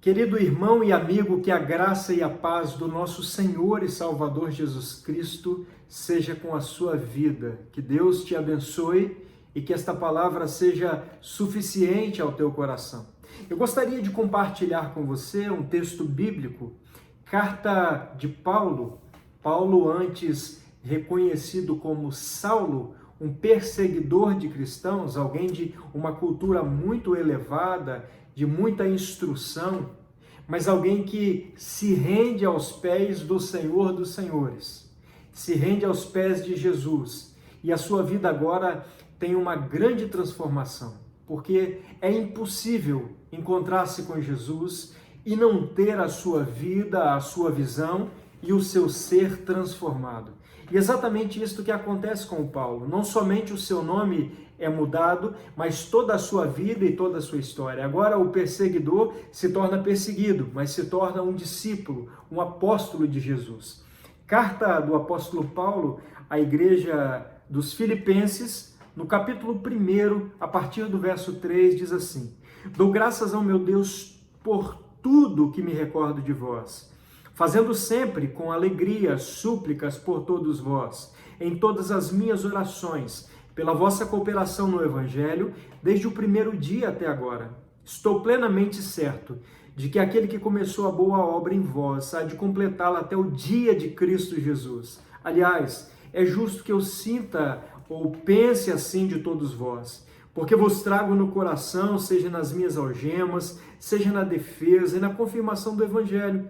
Querido irmão e amigo, que a graça e a paz do nosso Senhor e Salvador Jesus Cristo seja com a sua vida. Que Deus te abençoe e que esta palavra seja suficiente ao teu coração. Eu gostaria de compartilhar com você um texto bíblico, carta de Paulo, antes reconhecido como Saulo, um perseguidor de cristãos, alguém de uma cultura muito elevada, de muita instrução, mas alguém que se rende aos pés do Senhor dos Senhores, se rende aos pés de Jesus e a sua vida agora tem uma grande transformação, porque é impossível encontrar-se com Jesus e não ter a sua vida, a sua visão e o seu ser transformado. E exatamente isso que acontece com o Paulo. Não somente o seu nome é mudado, mas toda a sua vida e toda a sua história. Agora o perseguidor se torna perseguido, mas se torna um discípulo, um apóstolo de Jesus. Carta do apóstolo Paulo à igreja dos Filipenses, no capítulo 1, a partir do verso 3, diz assim: Dou graças ao meu Deus por tudo que me recordo de vós, fazendo sempre com alegria súplicas por todos vós, em todas as minhas orações, pela vossa cooperação no Evangelho, desde o primeiro dia até agora. Estou plenamente certo de que aquele que começou a boa obra em vós há de completá-la até o dia de Cristo Jesus. Aliás, é justo que eu sinta ou pense assim de todos vós, porque vos trago no coração, seja nas minhas algemas, seja na defesa e na confirmação do Evangelho,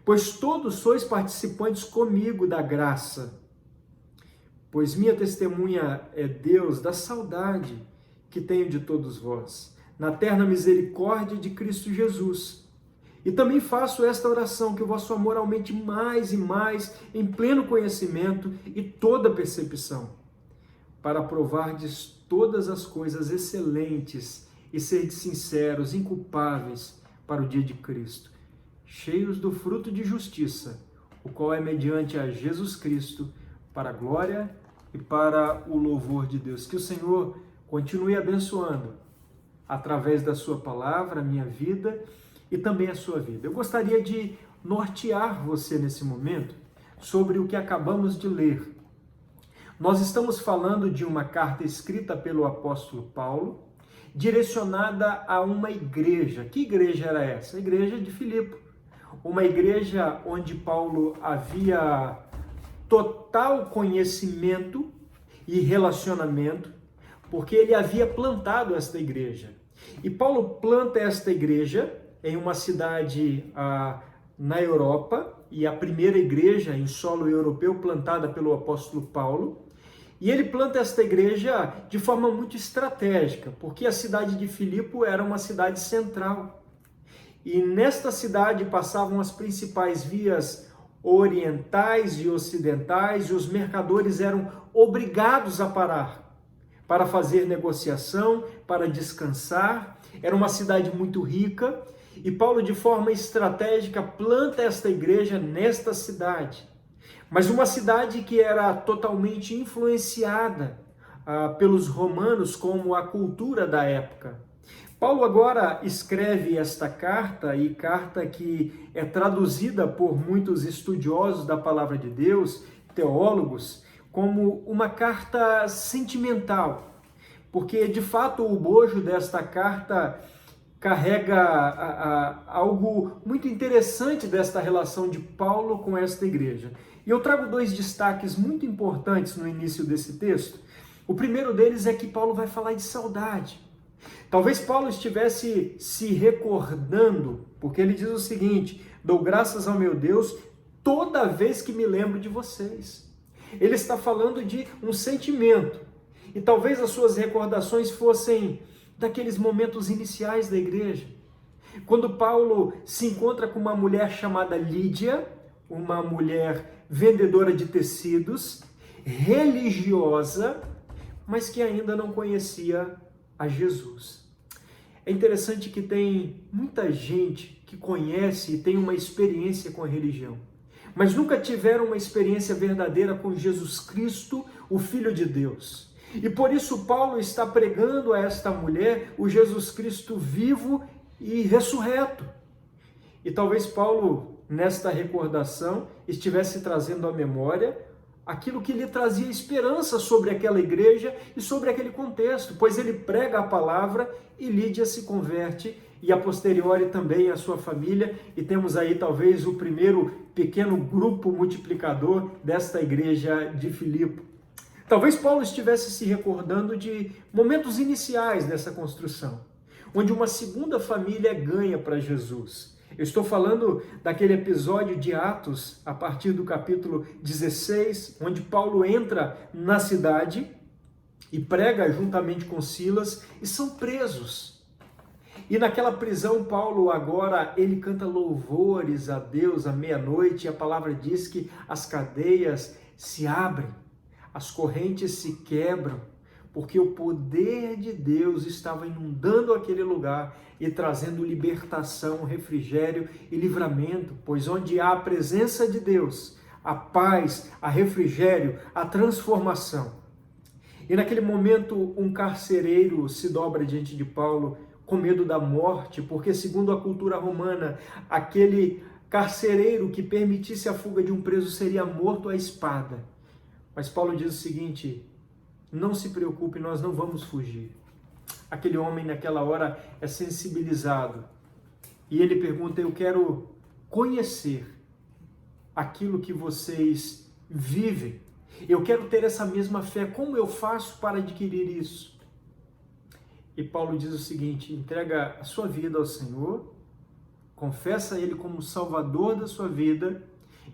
pois todos sois participantes comigo da graça. Pois minha testemunha é Deus da saudade que tenho de todos vós, na terna misericórdia de Cristo Jesus. E também faço esta oração, que o vosso amor aumente mais e mais em pleno conhecimento e toda percepção, para provardes todas as coisas excelentes e serdes sinceros, inculpáveis para o dia de Cristo, cheios do fruto de justiça, o qual é mediante a Jesus Cristo, para a glória e para o louvor de Deus. Que o Senhor continue abençoando, através da sua palavra, a minha vida e também a sua vida. Eu gostaria de nortear você nesse momento sobre o que acabamos de ler. Nós estamos falando de uma carta escrita pelo apóstolo Paulo, direcionada a uma igreja. Que igreja era essa? A igreja de Filipe. Uma igreja onde Paulo havia total conhecimento e relacionamento, porque ele havia plantado esta igreja. E Paulo planta esta igreja em uma cidade na Europa, e a primeira igreja em solo europeu plantada pelo apóstolo Paulo. E ele planta esta igreja de forma muito estratégica, porque a cidade de Filipe era uma cidade central. E nesta cidade passavam as principais vias orientais e ocidentais, e os mercadores eram obrigados a parar para fazer negociação, para descansar. Era uma cidade muito rica, e Paulo, de forma estratégica, planta esta igreja nesta cidade. Mas uma cidade que era totalmente influenciada pelos romanos, como a cultura da época. Paulo agora escreve esta carta, e carta que é traduzida por muitos estudiosos da palavra de Deus, teólogos, como uma carta sentimental, porque de fato o bojo desta carta carrega algo muito interessante desta relação de Paulo com esta igreja. E eu trago dois destaques muito importantes no início desse texto. O primeiro deles é que Paulo vai falar de saudade. Talvez Paulo estivesse se recordando, porque ele diz o seguinte: dou graças ao meu Deus toda vez que me lembro de vocês. Ele está falando de um sentimento, e talvez as suas recordações fossem daqueles momentos iniciais da igreja, quando Paulo se encontra com uma mulher chamada Lídia, uma mulher vendedora de tecidos, religiosa, mas que ainda não conhecia a Jesus. É interessante que tem muita gente que conhece e tem uma experiência com a religião, mas nunca tiveram uma experiência verdadeira com Jesus Cristo, o Filho de Deus. E por isso Paulo está pregando a esta mulher o Jesus Cristo vivo e ressurreto. E talvez Paulo, nesta recordação, estivesse trazendo à memória aquilo que lhe trazia esperança sobre aquela igreja e sobre aquele contexto, pois ele prega a palavra e Lídia se converte, e a posteriori também a sua família, e temos aí talvez o primeiro pequeno grupo multiplicador desta igreja de Filipe. Talvez Paulo estivesse se recordando de momentos iniciais dessa construção, onde uma segunda família ganha para Jesus. Eu estou falando daquele episódio de Atos, a partir do capítulo 16, onde Paulo entra na cidade e prega juntamente com Silas e são presos. E naquela prisão, Paulo agora, ele canta louvores a Deus à meia-noite, e a palavra diz que as cadeias se abrem, as correntes se quebram, porque o poder de Deus estava inundando aquele lugar e trazendo libertação, refrigério e livramento, pois onde há a presença de Deus, a paz, a refrigério, a transformação. E naquele momento, um carcereiro se dobra diante de Paulo com medo da morte, porque segundo a cultura romana, aquele carcereiro que permitisse a fuga de um preso seria morto à espada. Mas Paulo diz o seguinte: não se preocupe, nós não vamos fugir. Aquele homem naquela hora é sensibilizado e ele pergunta: eu quero conhecer aquilo que vocês vivem. Eu quero ter essa mesma fé. Como eu faço para adquirir isso? E Paulo diz o seguinte: entrega a sua vida ao Senhor, confessa Ele como Salvador da sua vida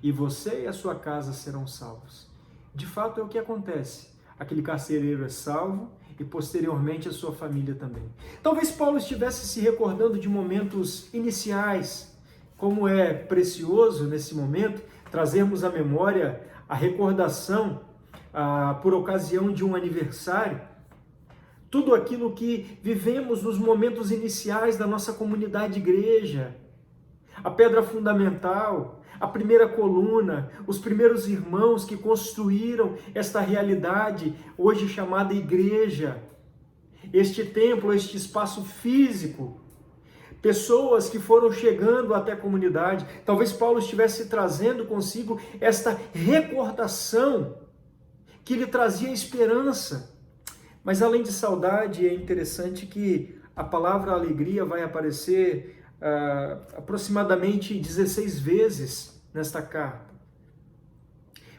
e você e a sua casa serão salvos. De fato é o que acontece. Aquele carcereiro é salvo e posteriormente a sua família também. Talvez Paulo estivesse se recordando de momentos iniciais, como é precioso nesse momento trazermos à memória a recordação por ocasião de um aniversário, tudo aquilo que vivemos nos momentos iniciais da nossa comunidade igreja, a pedra fundamental, a primeira coluna, os primeiros irmãos que construíram esta realidade, hoje chamada igreja, este templo, este espaço físico, pessoas que foram chegando até a comunidade. Talvez Paulo estivesse trazendo consigo esta recordação que lhe trazia esperança. Mas além de saudade, é interessante que a palavra alegria vai aparecer aproximadamente 16 vezes nesta carta.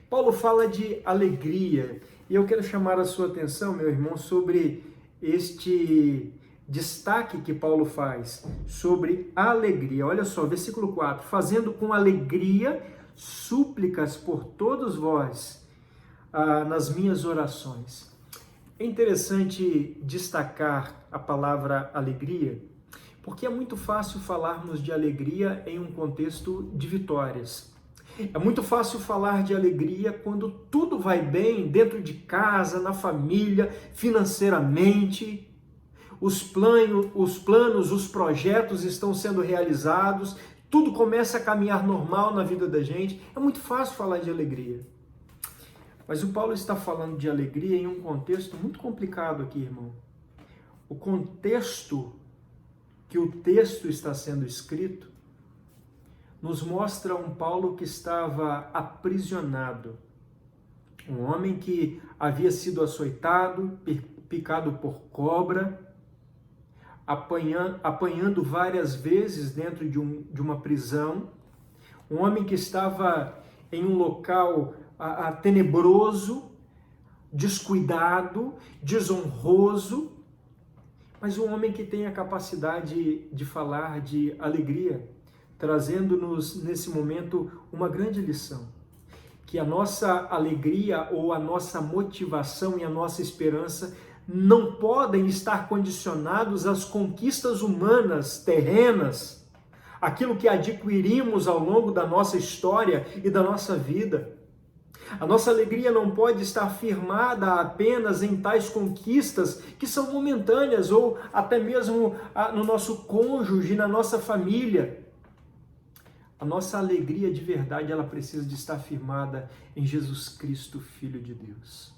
Paulo fala de alegria, e eu quero chamar a sua atenção, meu irmão, sobre este destaque que Paulo faz sobre a alegria. Olha só, versículo 4: fazendo com alegria súplicas por todos vós nas minhas orações. É interessante destacar a palavra alegria, porque é muito fácil falarmos de alegria em um contexto de vitórias. É muito fácil falar de alegria quando tudo vai bem dentro de casa, na família, financeiramente. Os planos, os projetos estão sendo realizados, tudo começa a caminhar normal na vida da gente. É muito fácil falar de alegria. Mas o Paulo está falando de alegria em um contexto muito complicado aqui, irmão. O contexto que o texto está sendo escrito nos mostra um Paulo que estava aprisionado. Um homem que havia sido açoitado, picado por cobra, apanhando várias vezes dentro de uma prisão. Um homem que estava em um local tenebroso, descuidado, desonroso, mas um homem que tem a capacidade de falar de alegria, trazendo-nos nesse momento uma grande lição, que a nossa alegria ou a nossa motivação e a nossa esperança não podem estar condicionados às conquistas humanas, terrenas, aquilo que adquirimos ao longo da nossa história e da nossa vida. A nossa alegria não pode estar firmada apenas em tais conquistas que são momentâneas ou até mesmo no nosso cônjuge, na nossa família. A nossa alegria de verdade, ela precisa de estar firmada em Jesus Cristo, Filho de Deus.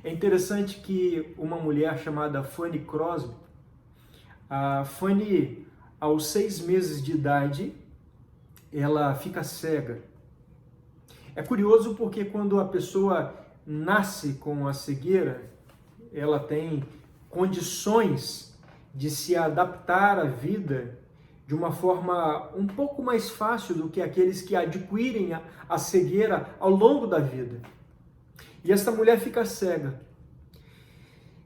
É interessante que uma mulher chamada Fanny Crosby, a Fanny, aos 6 meses de idade, ela fica cega. É curioso porque quando a pessoa nasce com a cegueira, ela tem condições de se adaptar à vida de uma forma um pouco mais fácil do que aqueles que adquirem a cegueira ao longo da vida. E esta mulher fica cega.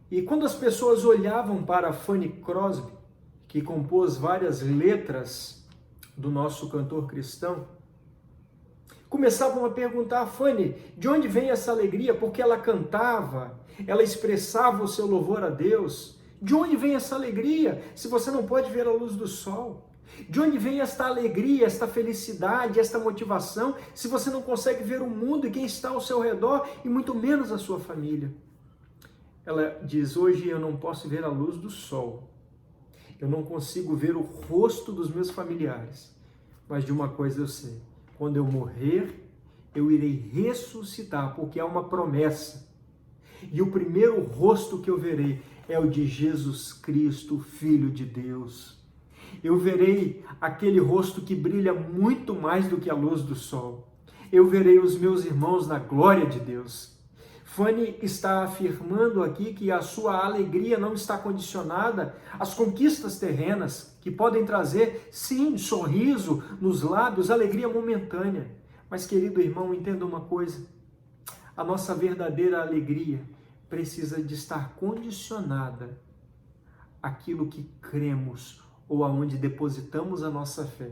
E quando as pessoas olhavam para Fanny Crosby, que compôs várias letras do nosso cantor cristão, começavam a perguntar: Fanny, de onde vem essa alegria? Porque ela cantava, ela expressava o seu louvor a Deus. De onde vem essa alegria, se você não pode ver a luz do sol? De onde vem esta alegria, esta felicidade, esta motivação, se você não consegue ver o mundo e quem está ao seu redor, e muito menos a sua família? Ela diz: hoje eu não posso ver a luz do sol, eu não consigo ver o rosto dos meus familiares, mas de uma coisa eu sei: quando eu morrer, eu irei ressuscitar, porque há uma promessa. E o primeiro rosto que eu verei é o de Jesus Cristo, Filho de Deus. Eu verei aquele rosto que brilha muito mais do que a luz do sol. Eu verei os meus irmãos na glória de Deus. Fanny está afirmando aqui que a sua alegria não está condicionada às conquistas terrenas, que podem trazer, sim, sorriso nos lábios, alegria momentânea. Mas, querido irmão, entenda uma coisa: a nossa verdadeira alegria precisa de estar condicionada àquilo que cremos ou aonde depositamos a nossa fé,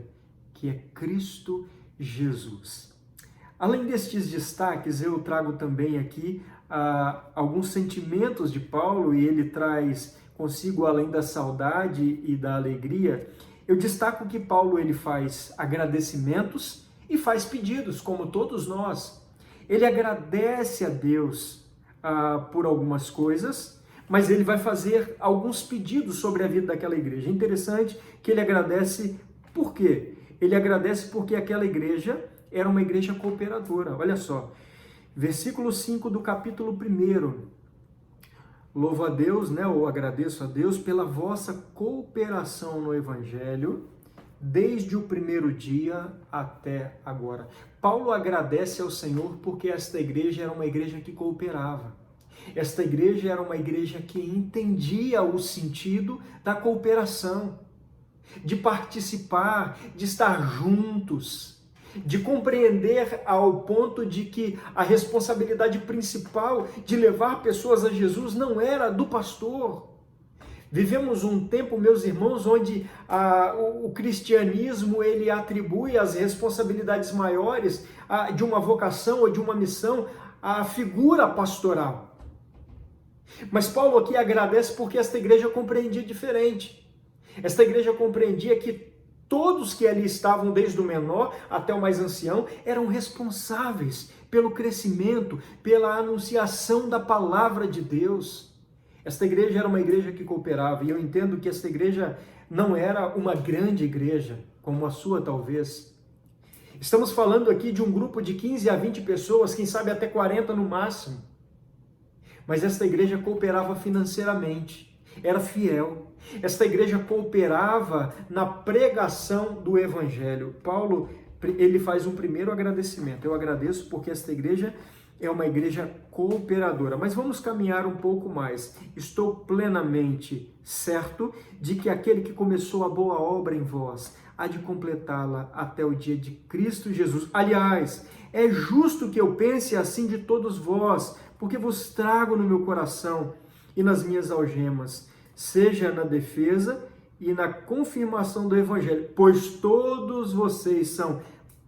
que é Cristo Jesus. Além destes destaques, eu trago também aqui alguns sentimentos de Paulo, e ele traz consigo, além da saudade e da alegria, eu destaco que Paulo ele faz agradecimentos e faz pedidos, como todos nós. Ele agradece a Deus por algumas coisas, mas ele vai fazer alguns pedidos sobre a vida daquela igreja. É interessante que ele agradece. Por quê? Ele agradece porque aquela igreja era uma igreja cooperadora. Olha só, versículo 5 do capítulo 1. Louvo a Deus, ou agradeço a Deus pela vossa cooperação no Evangelho, desde o primeiro dia até agora. Paulo agradece ao Senhor porque esta igreja era uma igreja que cooperava. Esta igreja era uma igreja que entendia o sentido da cooperação, de participar, de estar juntos, de compreender ao ponto de que a responsabilidade principal de levar pessoas a Jesus não era do pastor. Vivemos um tempo, meus irmãos, onde o cristianismo ele atribui as responsabilidades maiores de uma vocação ou de uma missão à figura pastoral. Mas Paulo aqui agradece porque esta igreja compreendia diferente. Esta igreja compreendia que todos que ali estavam, desde o menor até o mais ancião, eram responsáveis pelo crescimento, pela anunciação da palavra de Deus. Esta igreja era uma igreja que cooperava, e eu entendo que esta igreja não era uma grande igreja, como a sua talvez. Estamos falando aqui de um grupo de 15 a 20 pessoas, quem sabe até 40 no máximo. Mas esta igreja cooperava financeiramente, era fiel. Esta igreja cooperava na pregação do Evangelho. Paulo, ele faz um primeiro agradecimento. Eu agradeço porque esta igreja é uma igreja cooperadora. Mas vamos caminhar um pouco mais. Estou plenamente certo de que aquele que começou a boa obra em vós há de completá-la até o dia de Cristo Jesus. Aliás, é justo que eu pense assim de todos vós, porque vos trago no meu coração e nas minhas algemas, seja na defesa e na confirmação do Evangelho, pois todos vocês são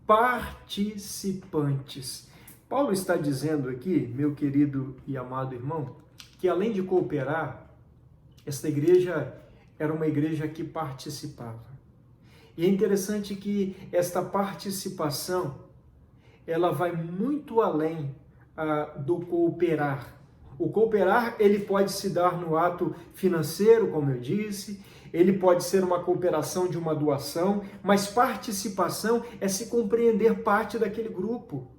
participantes. Paulo está dizendo aqui, meu querido e amado irmão, que além de cooperar, esta igreja era uma igreja que participava. E é interessante que esta participação, ela vai muito além do cooperar. O cooperar, ele pode se dar no ato financeiro, como eu disse, ele pode ser uma cooperação de uma doação, mas participação é se compreender parte daquele grupo.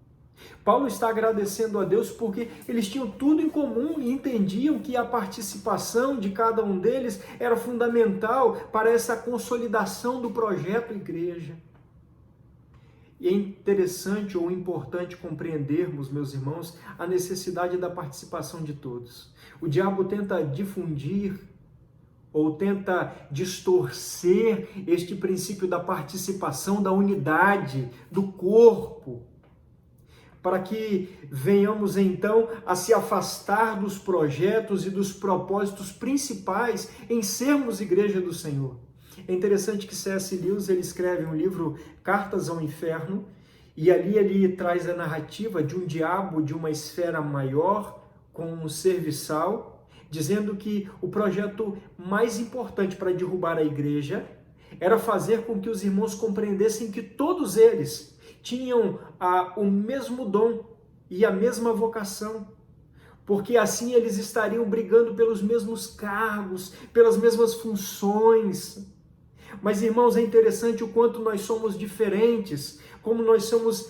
Paulo está agradecendo a Deus porque eles tinham tudo em comum e entendiam que a participação de cada um deles era fundamental para essa consolidação do projeto igreja. E é interessante ou importante compreendermos, meus irmãos, a necessidade da participação de todos. O diabo tenta difundir ou tenta distorcer este princípio da participação, da unidade, do corpo, para que venhamos então a se afastar dos projetos e dos propósitos principais em sermos igreja do Senhor. É interessante que C.S. Lewis ele escreve um livro, Cartas ao Inferno, e ali ele traz a narrativa de um diabo de uma esfera maior com um serviçal, dizendo que o projeto mais importante para derrubar a igreja era fazer com que os irmãos compreendessem que todos eles tinham o mesmo dom e a mesma vocação, porque assim eles estariam brigando pelos mesmos cargos, pelas mesmas funções. Mas, irmãos, é interessante o quanto nós somos diferentes, como nós somos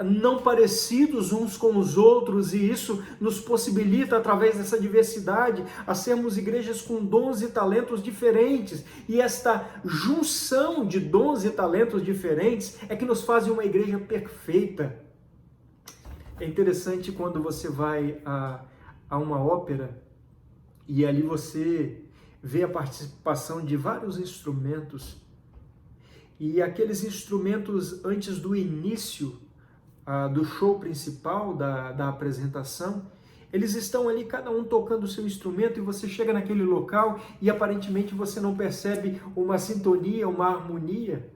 não parecidos uns com os outros, e isso nos possibilita, através dessa diversidade, a sermos igrejas com dons e talentos diferentes. E esta junção de dons e talentos diferentes é que nos faz uma igreja perfeita. É interessante quando você vai a uma ópera e ali você vê a participação de vários instrumentos, e aqueles instrumentos, antes do início do show principal, da apresentação, eles estão ali, cada um tocando o seu instrumento, e você chega naquele local e aparentemente você não percebe uma sintonia, uma harmonia,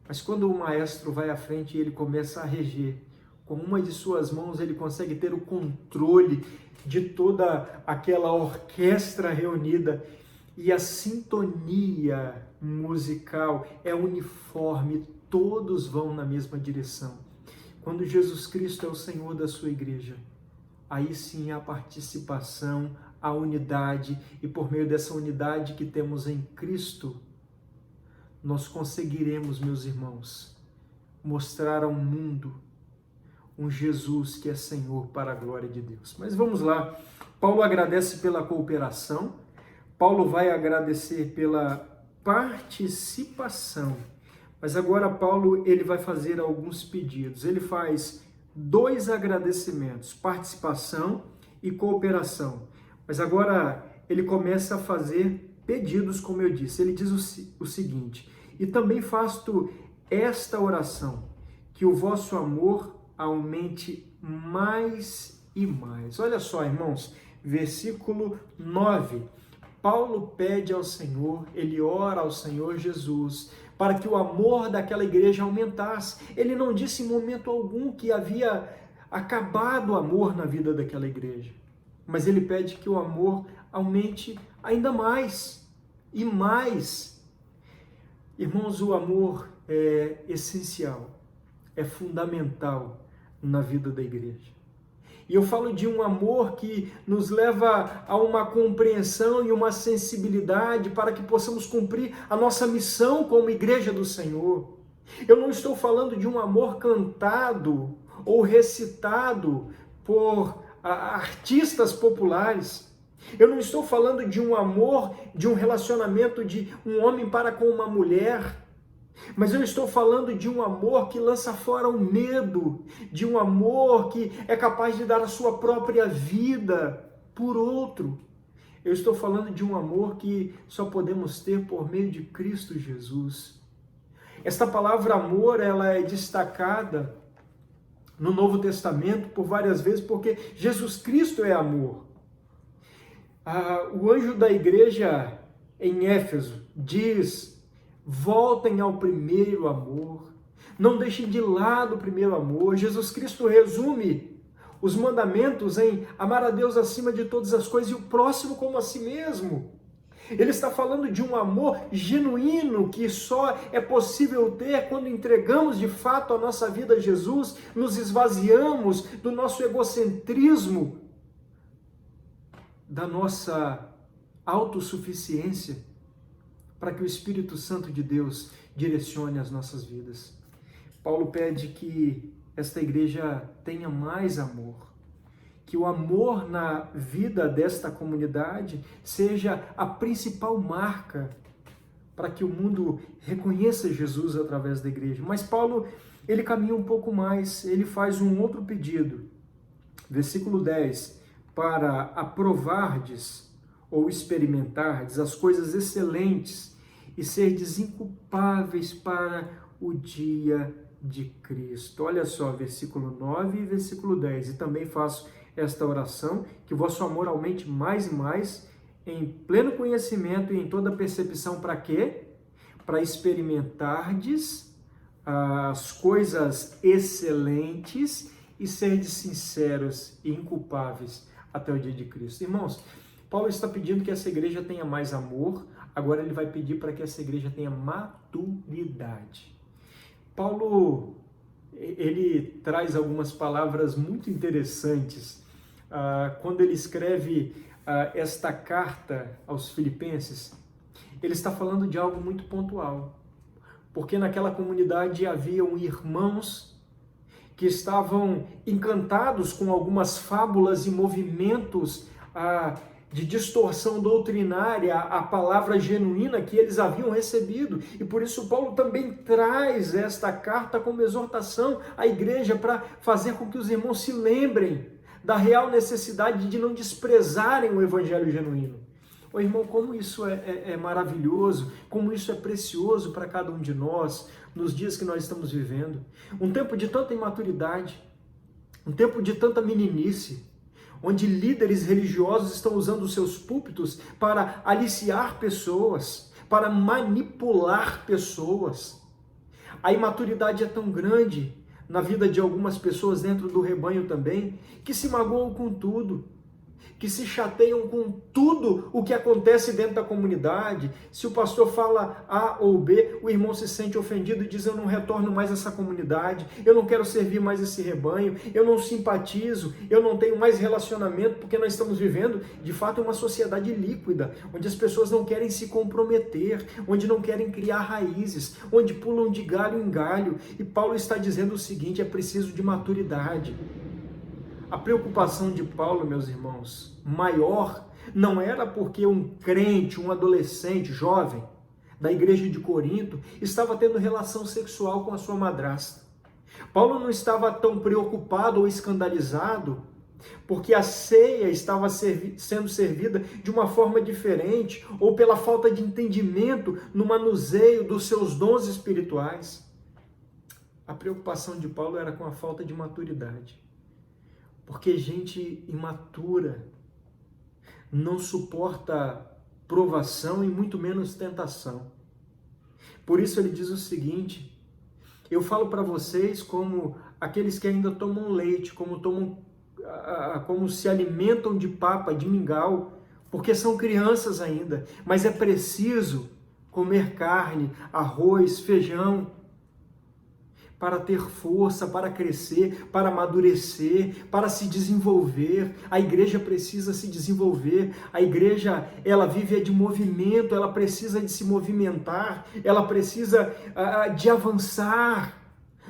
mas quando o maestro vai à frente e ele começa a reger, com uma de suas mãos ele consegue ter o controle de toda aquela orquestra reunida, e a sintonia musical é uniforme, todos vão na mesma direção. Quando Jesus Cristo é o Senhor da sua igreja, aí sim há participação, a unidade, e por meio dessa unidade que temos em Cristo, nós conseguiremos, meus irmãos, mostrar ao mundo um Jesus que é Senhor para a glória de Deus. Mas vamos lá, Paulo agradece pela cooperação, Paulo vai agradecer pela participação, mas agora Paulo ele vai fazer alguns pedidos. Ele faz 2 agradecimentos, participação e cooperação. Mas agora ele começa a fazer pedidos, como eu disse. Ele diz o seguinte: e também faço esta oração, que o vosso amor aumente mais e mais. Olha só, irmãos, versículo 9. Paulo pede ao Senhor, ele ora ao Senhor Jesus, para que o amor daquela igreja aumentasse. Ele não disse em momento algum que havia acabado o amor na vida daquela igreja, mas ele pede que o amor aumente ainda mais e mais. Irmãos, o amor é essencial, é fundamental na vida da igreja. E eu falo de um amor que nos leva a uma compreensão e uma sensibilidade para que possamos cumprir a nossa missão como igreja do Senhor. Eu não estou falando de um amor cantado ou recitado por artistas populares. Eu não estou falando de um amor, de um relacionamento de um homem para com uma mulher. Mas eu estou falando de um amor que lança fora o medo, de um amor que é capaz de dar a sua própria vida por outro. Eu estou falando de um amor que só podemos ter por meio de Cristo Jesus. Esta palavra amor, ela é destacada no Novo Testamento por várias vezes, porque Jesus Cristo é amor. O anjo da igreja em Éfeso diz: voltem ao primeiro amor, não deixem de lado o primeiro amor. Jesus Cristo resume os mandamentos em amar a Deus acima de todas as coisas e o próximo como a si mesmo. Ele está falando de um amor genuíno que só é possível ter quando entregamos de fato a nossa vida a Jesus, nos esvaziamos do nosso egocentrismo, da nossa autossuficiência, para que o Espírito Santo de Deus direcione as nossas vidas. Paulo pede que esta igreja tenha mais amor, que o amor na vida desta comunidade seja a principal marca para que o mundo reconheça Jesus através da igreja. Mas Paulo, ele caminha um pouco mais, ele faz um outro pedido. Versículo 10, para aprovardes ou experimentardes as coisas excelentes e serdes inculpáveis para o dia de Cristo. Olha só, versículo 9 e versículo 10. E também faço esta oração, que o vosso amor aumente mais e mais em pleno conhecimento e em toda percepção, para quê? Para experimentardes as coisas excelentes e serdes sinceros e inculpáveis até o dia de Cristo. Irmãos, Paulo está pedindo que essa igreja tenha mais amor, agora ele vai pedir para que essa igreja tenha maturidade. Paulo, ele traz algumas palavras muito interessantes quando ele escreve esta carta aos Filipenses. Ele está falando de algo muito pontual, porque naquela comunidade haviam irmãos que estavam encantados com algumas fábulas e movimentos de distorção doutrinária, a palavra genuína que eles haviam recebido. E por isso Paulo também traz esta carta como exortação à igreja para fazer com que os irmãos se lembrem da real necessidade de não desprezarem o evangelho genuíno. Ô irmão, como isso é maravilhoso, como isso é precioso para cada um de nós, nos dias que nós estamos vivendo. Um tempo de tanta imaturidade, um tempo de tanta meninice, onde líderes religiosos estão usando os seus púlpitos para aliciar pessoas, para manipular pessoas. A imaturidade é tão grande na vida de algumas pessoas dentro do rebanho também, que se magoam com tudo, que se chateiam com tudo o que acontece dentro da comunidade. Se o pastor fala A ou B, o irmão se sente ofendido e diz: eu não retorno mais a essa comunidade, eu não quero servir mais esse rebanho, eu não simpatizo, eu não tenho mais relacionamento, porque nós estamos vivendo, de fato, uma sociedade líquida, onde as pessoas não querem se comprometer, onde não querem criar raízes, onde pulam de galho em galho. E Paulo está dizendo o seguinte: é preciso de maturidade. A preocupação de Paulo, meus irmãos, maior não era porque um crente, um adolescente, jovem, da igreja de Corinto, estava tendo relação sexual com a sua madrasta. Paulo não estava tão preocupado ou escandalizado porque a ceia estava sendo servida de uma forma diferente ou pela falta de entendimento no manuseio dos seus dons espirituais. A preocupação de Paulo era com a falta de maturidade. Porque gente imatura não suporta provação e muito menos tentação. Por isso ele diz o seguinte: eu falo para vocês como aqueles que ainda tomam leite, como se alimentam de papa, de mingau, porque são crianças ainda, mas é preciso comer carne, arroz, feijão, para ter força, para crescer, para amadurecer, para se desenvolver. A igreja precisa se desenvolver, a igreja, ela vive de movimento, ela precisa de se movimentar, ela precisa de avançar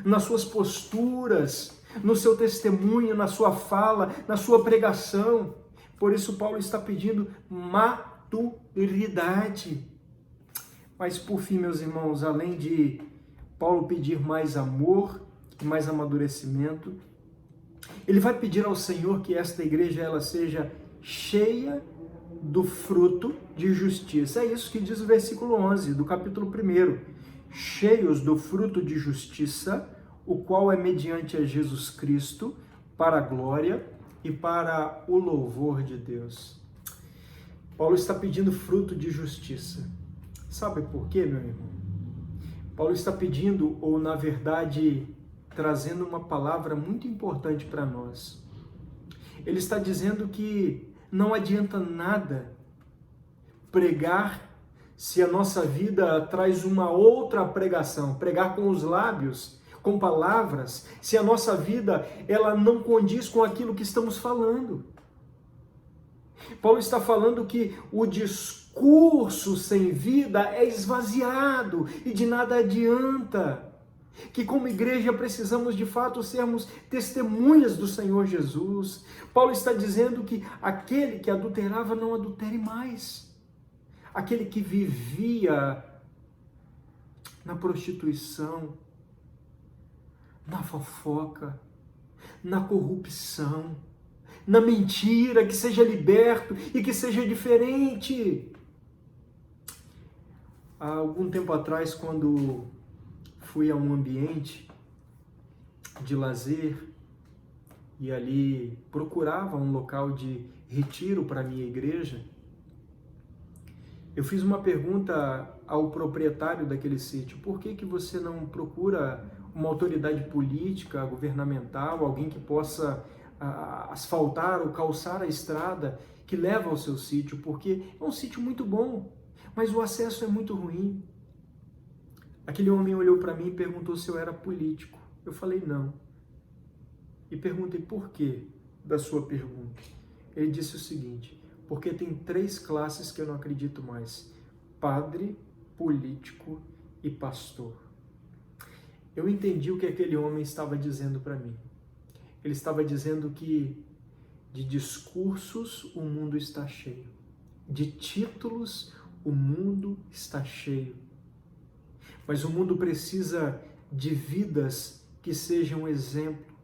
nas suas posturas, no seu testemunho, na sua fala, na sua pregação. Por isso Paulo está pedindo maturidade. Mas por fim, meus irmãos, além de Paulo pedir mais amor e mais amadurecimento, ele vai pedir ao Senhor que esta igreja ela seja cheia do fruto de justiça. É isso que diz o versículo 11 do capítulo 1. Cheios do fruto de justiça, o qual é mediante a Jesus Cristo, para a glória e para o louvor de Deus. Paulo está pedindo fruto de justiça. Sabe por quê, meu irmão? Paulo está pedindo, ou na verdade, trazendo uma palavra muito importante para nós. Ele está dizendo que não adianta nada pregar se a nossa vida traz uma outra pregação, pregar com os lábios, com palavras, se a nossa vida ela não condiz com aquilo que estamos falando. Paulo está falando que o discurso sem vida é esvaziado e de nada adianta. Que como igreja precisamos de fato sermos testemunhas do Senhor Jesus. Paulo está dizendo que aquele que adulterava não adultere mais. Aquele que vivia na prostituição, na fofoca, na corrupção, na mentira, que seja liberto e que seja diferente. Há algum tempo atrás, quando fui a um ambiente de lazer e ali procurava um local de retiro para a minha igreja, Eu fiz uma pergunta ao proprietário daquele sítio: por que você não procura uma autoridade política, governamental, alguém que possa asfaltar ou calçar a estrada que leva ao seu sítio? Porque é um sítio muito bom, mas o acesso é muito ruim. Aquele homem olhou para mim e perguntou se eu era político. Eu falei não. E perguntei por quê da sua pergunta. Ele disse o seguinte: porque tem 3 classes que eu não acredito mais: padre, político e pastor. Eu entendi o que aquele homem estava dizendo para mim. Ele estava dizendo que de discursos o mundo está cheio, de títulos o mundo está cheio, mas o mundo precisa de vidas que sejam exemplo,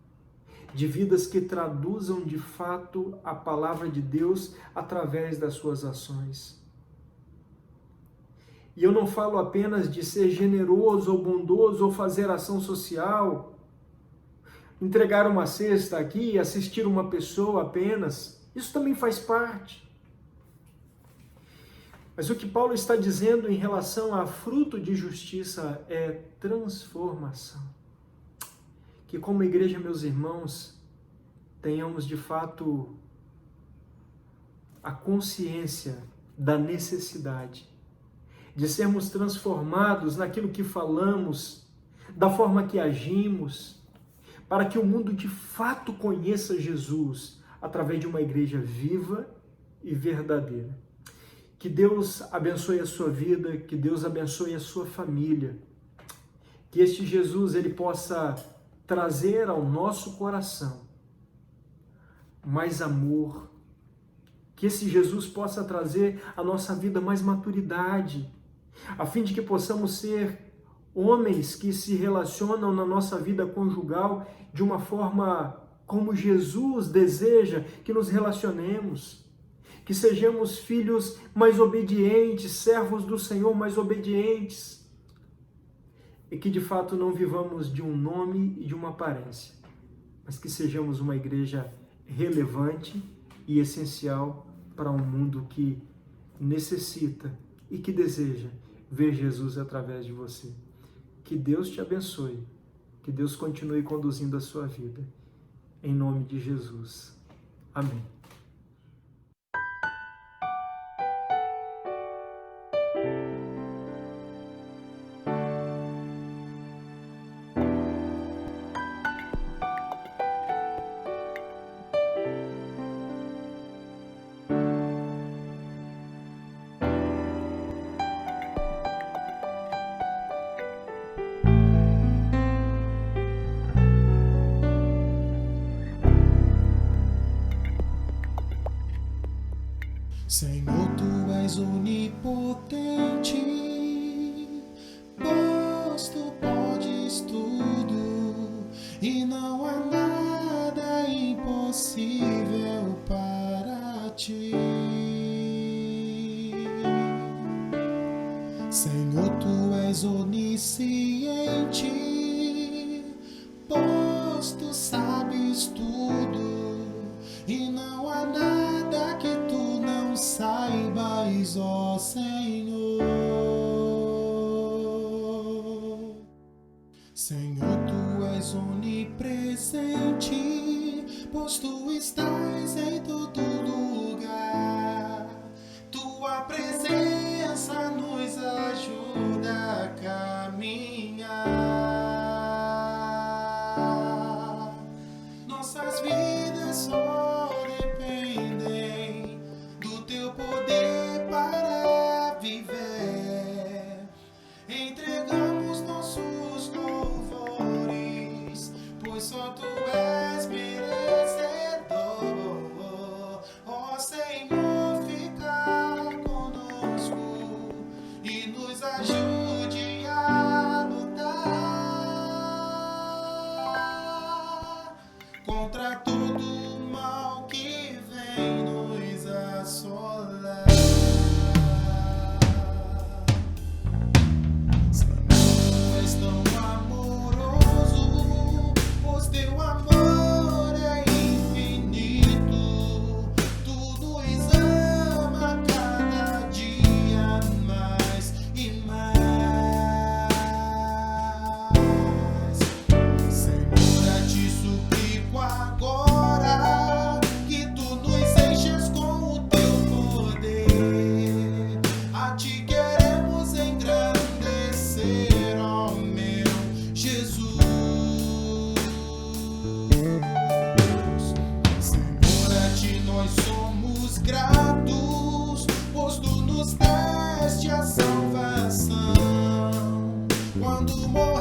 de vidas que traduzam de fato a palavra de Deus através das suas ações. E eu não falo apenas de ser generoso ou bondoso ou fazer ação social, entregar uma cesta aqui, assistir uma pessoa apenas. Isso também faz parte. Mas o que Paulo está dizendo em relação a fruto de justiça é transformação. Que como igreja, meus irmãos, tenhamos de fato a consciência da necessidade de sermos transformados naquilo que falamos, da forma que agimos, para que o mundo de fato conheça Jesus através de uma igreja viva e verdadeira. Que Deus abençoe a sua vida, que Deus abençoe a sua família, que este Jesus ele possa trazer ao nosso coração mais amor, que esse Jesus possa trazer à nossa vida mais maturidade, a fim de que possamos ser homens que se relacionam na nossa vida conjugal de uma forma como Jesus deseja que nos relacionemos, que sejamos filhos mais obedientes, servos do Senhor mais obedientes, e que de fato não vivamos de um nome e de uma aparência, mas que sejamos uma igreja relevante e essencial para um mundo que necessita e que deseja ver Jesus através de você. Que Deus te abençoe, que Deus continue conduzindo a sua vida. Em nome de Jesus. Amém. Senhor, Tu és onipotente, pois Tu podes tudo e não há nada impossível para Ti. Senhor, Tu és onisciente, pois Tu sabes tudo e não há nada que Tu não saibas, ó Senhor. Senhor, Tu és onipresente, pois Tu estás em todo lugar. Tua presença nos ajuda a caminhar. Nossas vidas só dependem do Teu poder para viver. Entregamos nossos louvores, pois só Tu és merecedor. quando morrer.